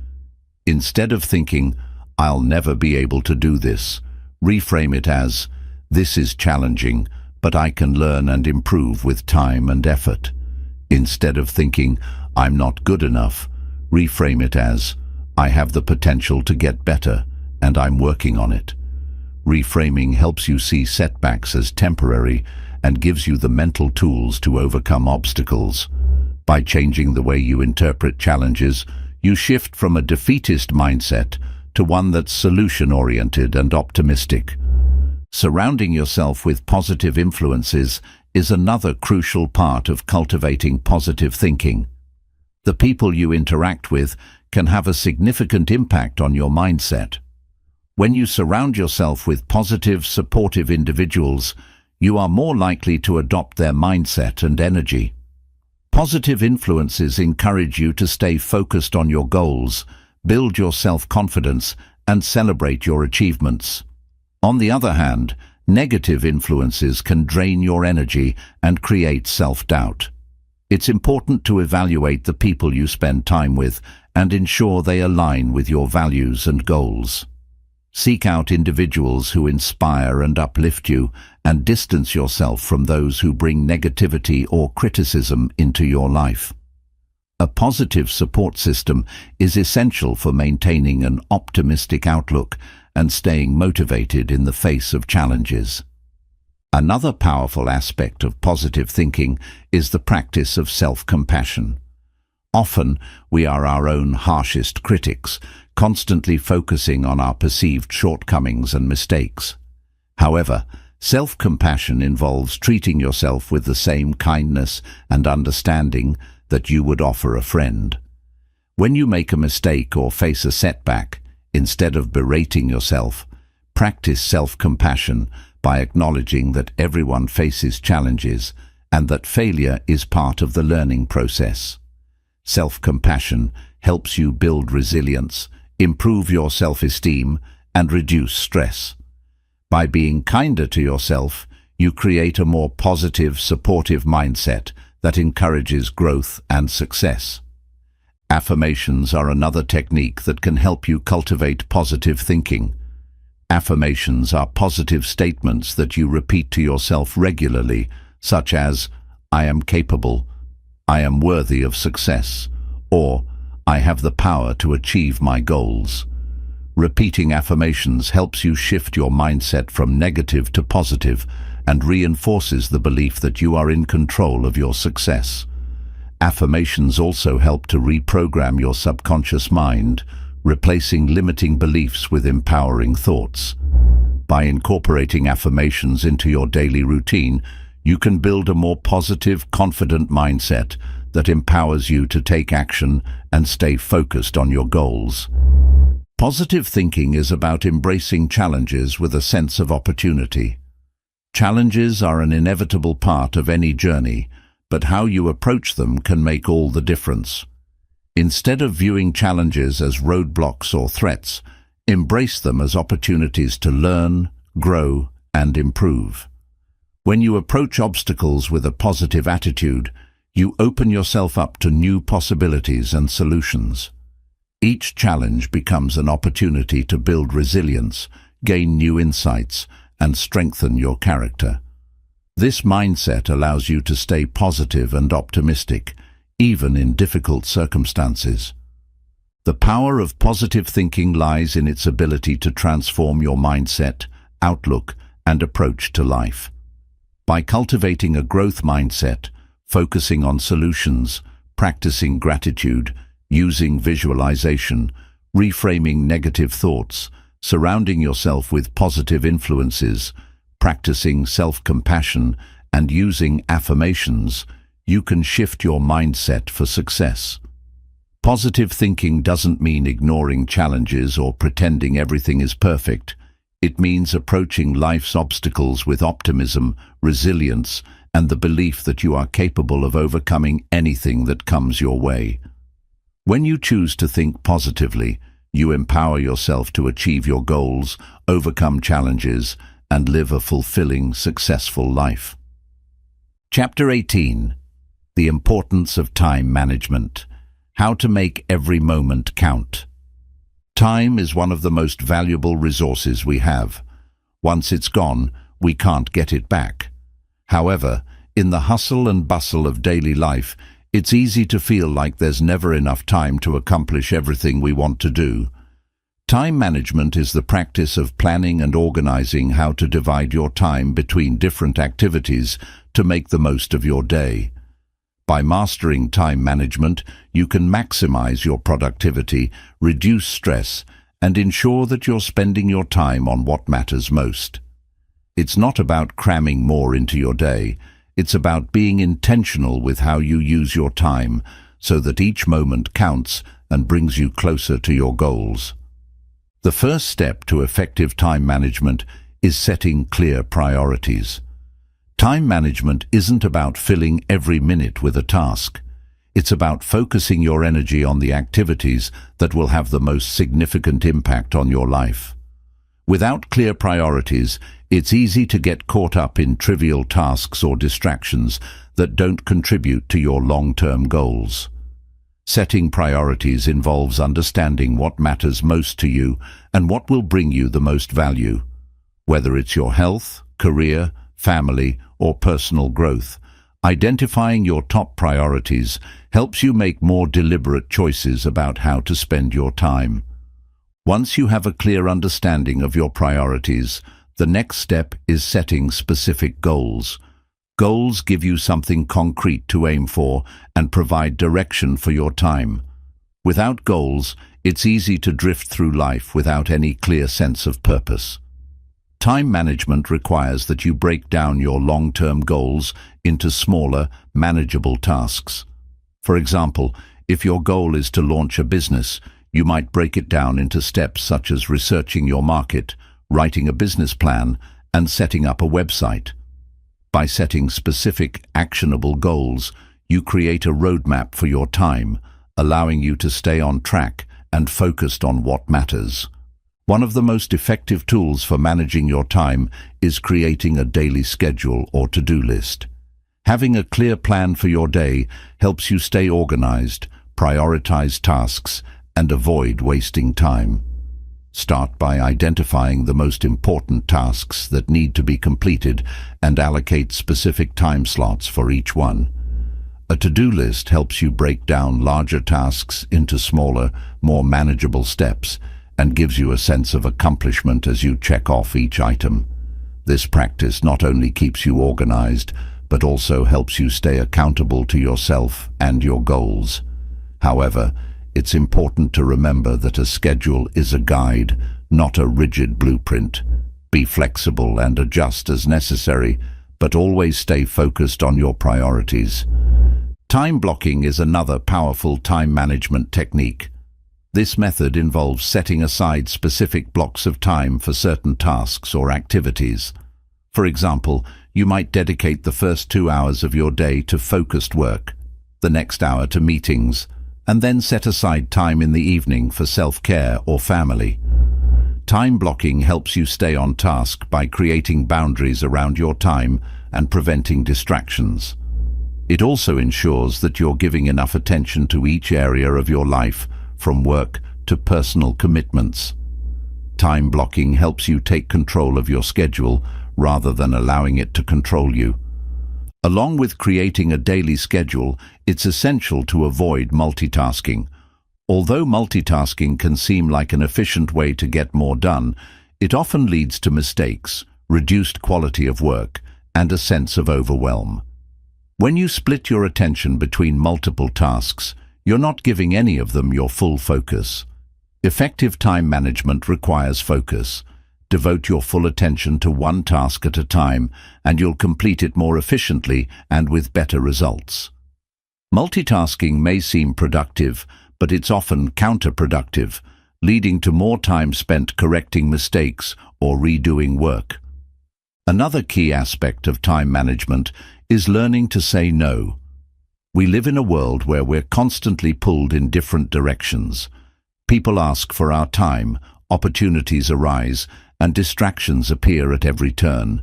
Instead of thinking, "I'll never be able to do this," reframe it as, "This is challenging, but I can learn and improve with time and effort." Instead of thinking, "I'm not good enough," reframe it as, "I have the potential to get better, and I'm working on it." Reframing helps you see setbacks as temporary and gives you the mental tools to overcome obstacles. By changing the way you interpret challenges, you shift from a defeatist mindset to one that's solution-oriented and optimistic. Surrounding yourself with positive influences is another crucial part of cultivating positive thinking. The people you interact with can have a significant impact on your mindset. When you surround yourself with positive, supportive individuals, you are more likely to adopt their mindset and energy. Positive influences encourage you to stay focused on your goals, build your self-confidence, and celebrate your achievements. On the other hand, negative influences can drain your energy and create self-doubt. It's important to evaluate the people you spend time with and ensure they align with your values and goals. Seek out individuals who inspire and uplift you, and distance yourself from those who bring negativity or criticism into your life. A positive support system is essential for maintaining an optimistic outlook and staying motivated in the face of challenges. Another powerful aspect of positive thinking is the practice of self-compassion. Often, we are our own harshest critics, constantly focusing on our perceived shortcomings and mistakes. However, self-compassion involves treating yourself with the same kindness and understanding that you would offer a friend. When you make a mistake or face a setback, instead of berating yourself, practice self-compassion by acknowledging that everyone faces challenges and that failure is part of the learning process. Self-compassion helps you build resilience, improve your self-esteem, and reduce stress. By being kinder to yourself, you create a more positive, supportive mindset that encourages growth and success. Affirmations are another technique that can help you cultivate positive thinking. Affirmations are positive statements that you repeat to yourself regularly, such as, "I am capable," "I am worthy of success," or "I have the power to achieve my goals." Repeating affirmations helps you shift your mindset from negative to positive and reinforces the belief that you are in control of your success. Affirmations also help to reprogram your subconscious mind, replacing limiting beliefs with empowering thoughts. By incorporating affirmations into your daily routine, you can build a more positive, confident mindset that empowers you to take action and stay focused on your goals. Positive thinking is about embracing challenges with a sense of opportunity. Challenges are an inevitable part of any journey, but how you approach them can make all the difference. Instead of viewing challenges as roadblocks or threats, embrace them as opportunities to learn, grow, and improve. When you approach obstacles with a positive attitude, you open yourself up to new possibilities and solutions. Each challenge becomes an opportunity to build resilience, gain new insights, and strengthen your character. This mindset allows you to stay positive and optimistic, even in difficult circumstances. The power of positive thinking lies in its ability to transform your mindset, outlook, and approach to life. By cultivating a growth mindset, focusing on solutions, practicing gratitude, using visualization, reframing negative thoughts, surrounding yourself with positive influences, practicing self-compassion, and using affirmations, you can shift your mindset for success. Positive thinking doesn't mean ignoring challenges or pretending everything is perfect. It means approaching life's obstacles with optimism, resilience, and the belief that you are capable of overcoming anything that comes your way. When you choose to think positively, you empower yourself to achieve your goals, overcome challenges, and live a fulfilling, successful life. Chapter 18. The Importance of Time Management. How to make every moment count. Time is one of the most valuable resources we have. Once it's gone, we can't get it back. However, in the hustle and bustle of daily life, it's easy to feel like there's never enough time to accomplish everything we want to do. Time management is the practice of planning and organizing how to divide your time between different activities to make the most of your day. By mastering time management, you can maximize your productivity, reduce stress, and ensure that you're spending your time on what matters most. It's not about cramming more into your day. It's about being intentional with how you use your time so that each moment counts and brings you closer to your goals. The first step to effective time management is setting clear priorities. Time management isn't about filling every minute with a task. It's about focusing your energy on the activities that will have the most significant impact on your life. Without clear priorities, it's easy to get caught up in trivial tasks or distractions that don't contribute to your long-term goals. Setting priorities involves understanding what matters most to you and what will bring you the most value. Whether it's your health, career, family, or personal growth, identifying your top priorities helps you make more deliberate choices about how to spend your time. Once you have a clear understanding of your priorities, the next step is setting specific goals. Goals give you something concrete to aim for and provide direction for your time. Without goals, it's easy to drift through life without any clear sense of purpose. Time management requires that you break down your long-term goals into smaller, manageable tasks. For example, if your goal is to launch a business, you might break it down into steps such as researching your market, writing a business plan, and setting up a website. By setting specific, actionable goals, you create a roadmap for your time, allowing you to stay on track and focused on what matters. One of the most effective tools for managing your time is creating a daily schedule or to-do list. Having a clear plan for your day helps you stay organized, prioritize tasks, and avoid wasting time. Start by identifying the most important tasks that need to be completed and allocate specific time slots for each one. A to-do list helps you break down larger tasks into smaller, more manageable steps and gives you a sense of accomplishment as you check off each item. This practice not only keeps you organized, but also helps you stay accountable to yourself and your goals. However, it's important to remember that a schedule is a guide, not a rigid blueprint. Be flexible and adjust as necessary, but always stay focused on your priorities. Time blocking is another powerful time management technique. This method involves setting aside specific blocks of time for certain tasks or activities. For example, you might dedicate the first 2 hours of your day to focused work, the next hour to meetings, and then set aside time in the evening for self-care or family. Time blocking helps you stay on task by creating boundaries around your time and preventing distractions. It also ensures that you're giving enough attention to each area of your life, from work to personal commitments. Time blocking helps you take control of your schedule rather than allowing it to control you. Along with creating a daily schedule, it's essential to avoid multitasking. Although multitasking can seem like an efficient way to get more done, it often leads to mistakes, reduced quality of work, and a sense of overwhelm. When you split your attention between multiple tasks, you're not giving any of them your full focus. Effective time management requires focus. Devote your full attention to one task at a time, and you'll complete it more efficiently and with better results. Multitasking may seem productive, but it's often counterproductive, leading to more time spent correcting mistakes or redoing work. Another key aspect of time management is learning to say no. We live in a world where we're constantly pulled in different directions. People ask for our time, opportunities arise, and distractions appear at every turn.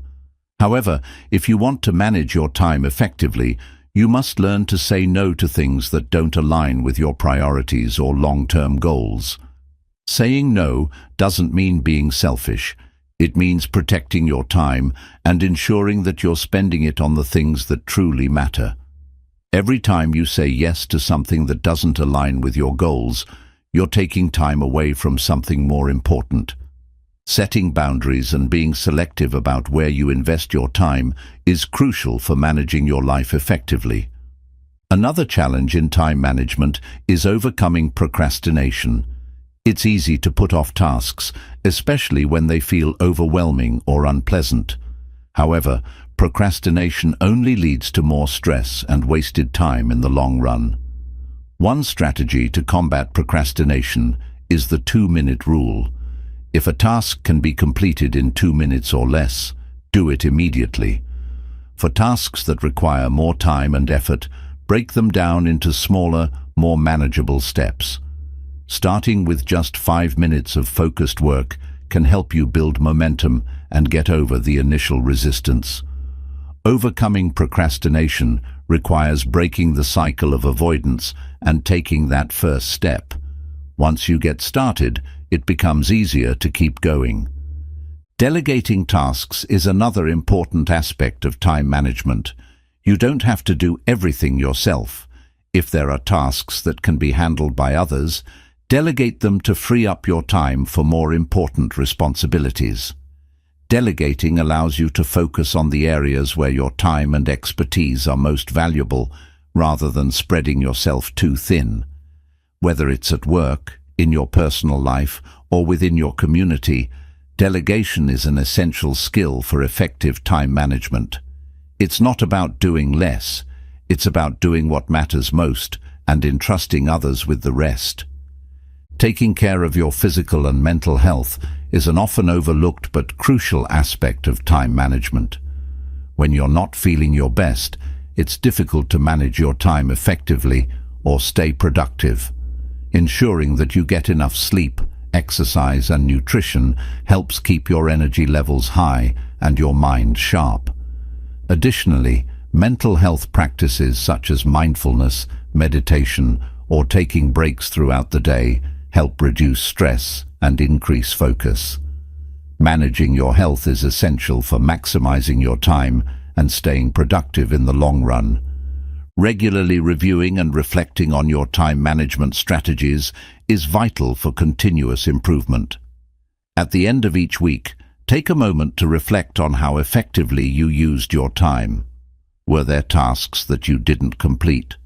However, if you want to manage your time effectively, you must learn to say no to things that don't align with your priorities or long-term goals. Saying no doesn't mean being selfish. It means protecting your time and ensuring that you're spending it on the things that truly matter. Every time you say yes to something that doesn't align with your goals, you're taking time away from something more important. Setting boundaries and being selective about where you invest your time is crucial for managing your life effectively. Another challenge in time management is overcoming procrastination. It's easy to put off tasks, especially when they feel overwhelming or unpleasant. However, procrastination only leads to more stress and wasted time in the long run. One strategy to combat procrastination is the 2-minute rule. If a task can be completed in 2 minutes or less, do it immediately. For tasks that require more time and effort, break them down into smaller, more manageable steps. Starting with just 5 minutes of focused work can help you build momentum and get over the initial resistance. Overcoming procrastination requires breaking the cycle of avoidance and taking that first step. Once you get started, it becomes easier to keep going. Delegating tasks is another important aspect of time management. You don't have to do everything yourself. If there are tasks that can be handled by others, delegate them to free up your time for more important responsibilities. Delegating allows you to focus on the areas where your time and expertise are most valuable, rather than spreading yourself too thin. Whether it's at work, in your personal life, or within your community, delegation is an essential skill for effective time management. It's not about doing less, it's about doing what matters most and entrusting others with the rest. Taking care of your physical and mental health is an often overlooked but crucial aspect of time management. When you're not feeling your best, it's difficult to manage your time effectively or stay productive. Ensuring that you get enough sleep, exercise and nutrition helps keep your energy levels high and your mind sharp. Additionally, mental health practices such as mindfulness, meditation, or taking breaks throughout the day help reduce stress and increase focus. Managing your health is essential for maximizing your time and staying productive in the long run. Regularly reviewing and reflecting on your time management strategies is vital for continuous improvement. At the end of each week, take a moment to reflect on how effectively you used your time. Were there tasks that you didn't complete?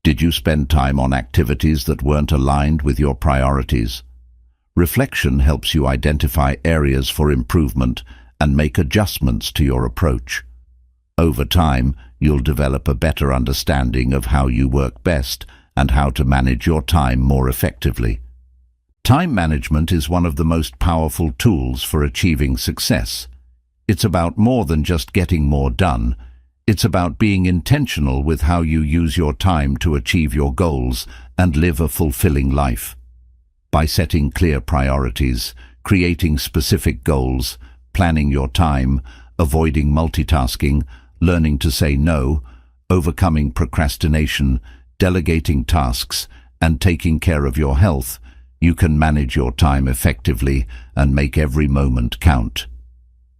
Did you spend time on activities that weren't aligned with your priorities? Reflection helps you identify areas for improvement and make adjustments to your approach. Over time, you'll develop a better understanding of how you work best and how to manage your time more effectively. Time management is one of the most powerful tools for achieving success. It's about more than just getting more done. It's about being intentional with how you use your time to achieve your goals and live a fulfilling life. By setting clear priorities, creating specific goals, planning your time, avoiding multitasking, learning to say no, overcoming procrastination, delegating tasks, and taking care of your health, you can manage your time effectively and make every moment count.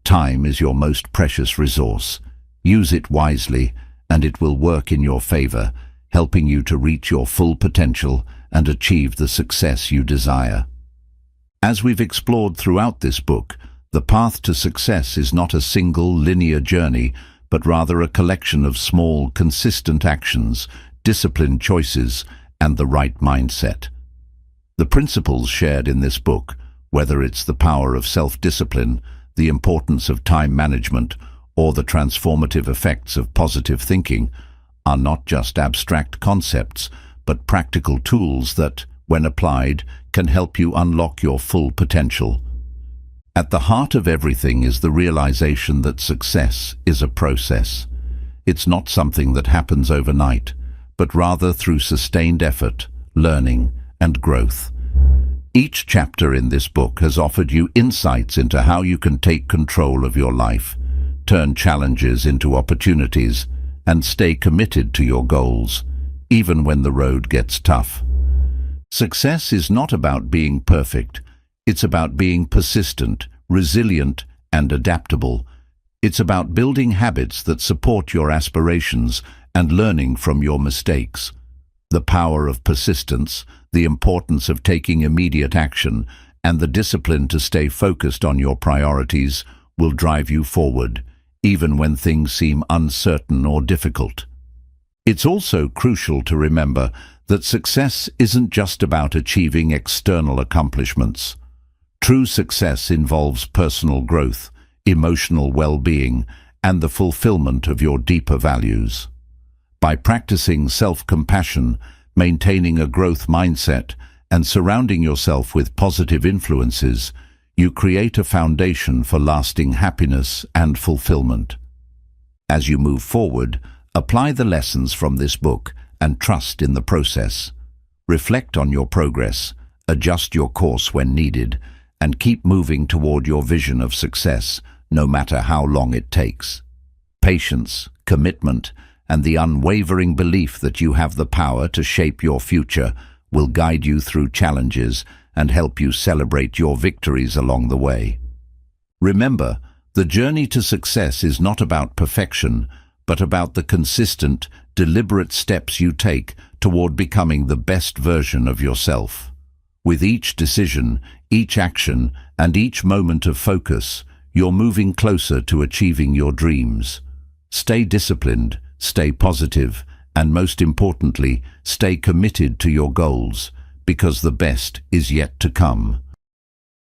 Time is your most precious resource. Use it wisely, and it will work in your favor, helping you to reach your full potential and achieve the success you desire. As we've explored throughout this book, the path to success is not a single linear journey, but rather a collection of small, consistent actions, disciplined choices, and the right mindset. The principles shared in this book, whether it's the power of self-discipline, the importance of time management, or the transformative effects of positive thinking, are not just abstract concepts, but practical tools that, when applied, can help you unlock your full potential. At the heart of everything is the realization that success is a process. It's not something that happens overnight, but rather through sustained effort, learning, and growth. Each chapter in this book has offered you insights into how you can take control of your life, turn challenges into opportunities, and stay committed to your goals, even when the road gets tough. Success is not about being perfect. It's about being persistent, resilient, and adaptable. It's about building habits that support your aspirations and learning from your mistakes. The power of persistence, the importance of taking immediate action, and the discipline to stay focused on your priorities will drive you forward, even when things seem uncertain or difficult. It's also crucial to remember that success isn't just about achieving external accomplishments. True success involves personal growth, emotional well-being, and the fulfillment of your deeper values. By practicing self-compassion, maintaining a growth mindset, and surrounding yourself with positive influences, you create a foundation for lasting happiness and fulfillment. As you move forward, apply the lessons from this book and trust in the process. Reflect on your progress, adjust your course when needed, and keep moving toward your vision of success, no matter how long it takes. Patience, commitment, and the unwavering belief that you have the power to shape your future will guide you through challenges and help you celebrate your victories along the way. Remember, the journey to success is not about perfection, but about the consistent, deliberate steps you take toward becoming the best version of yourself. With each decision, each action, and each moment of focus, you're moving closer to achieving your dreams. Stay disciplined, stay positive, and most importantly, stay committed to your goals, because the best is yet to come.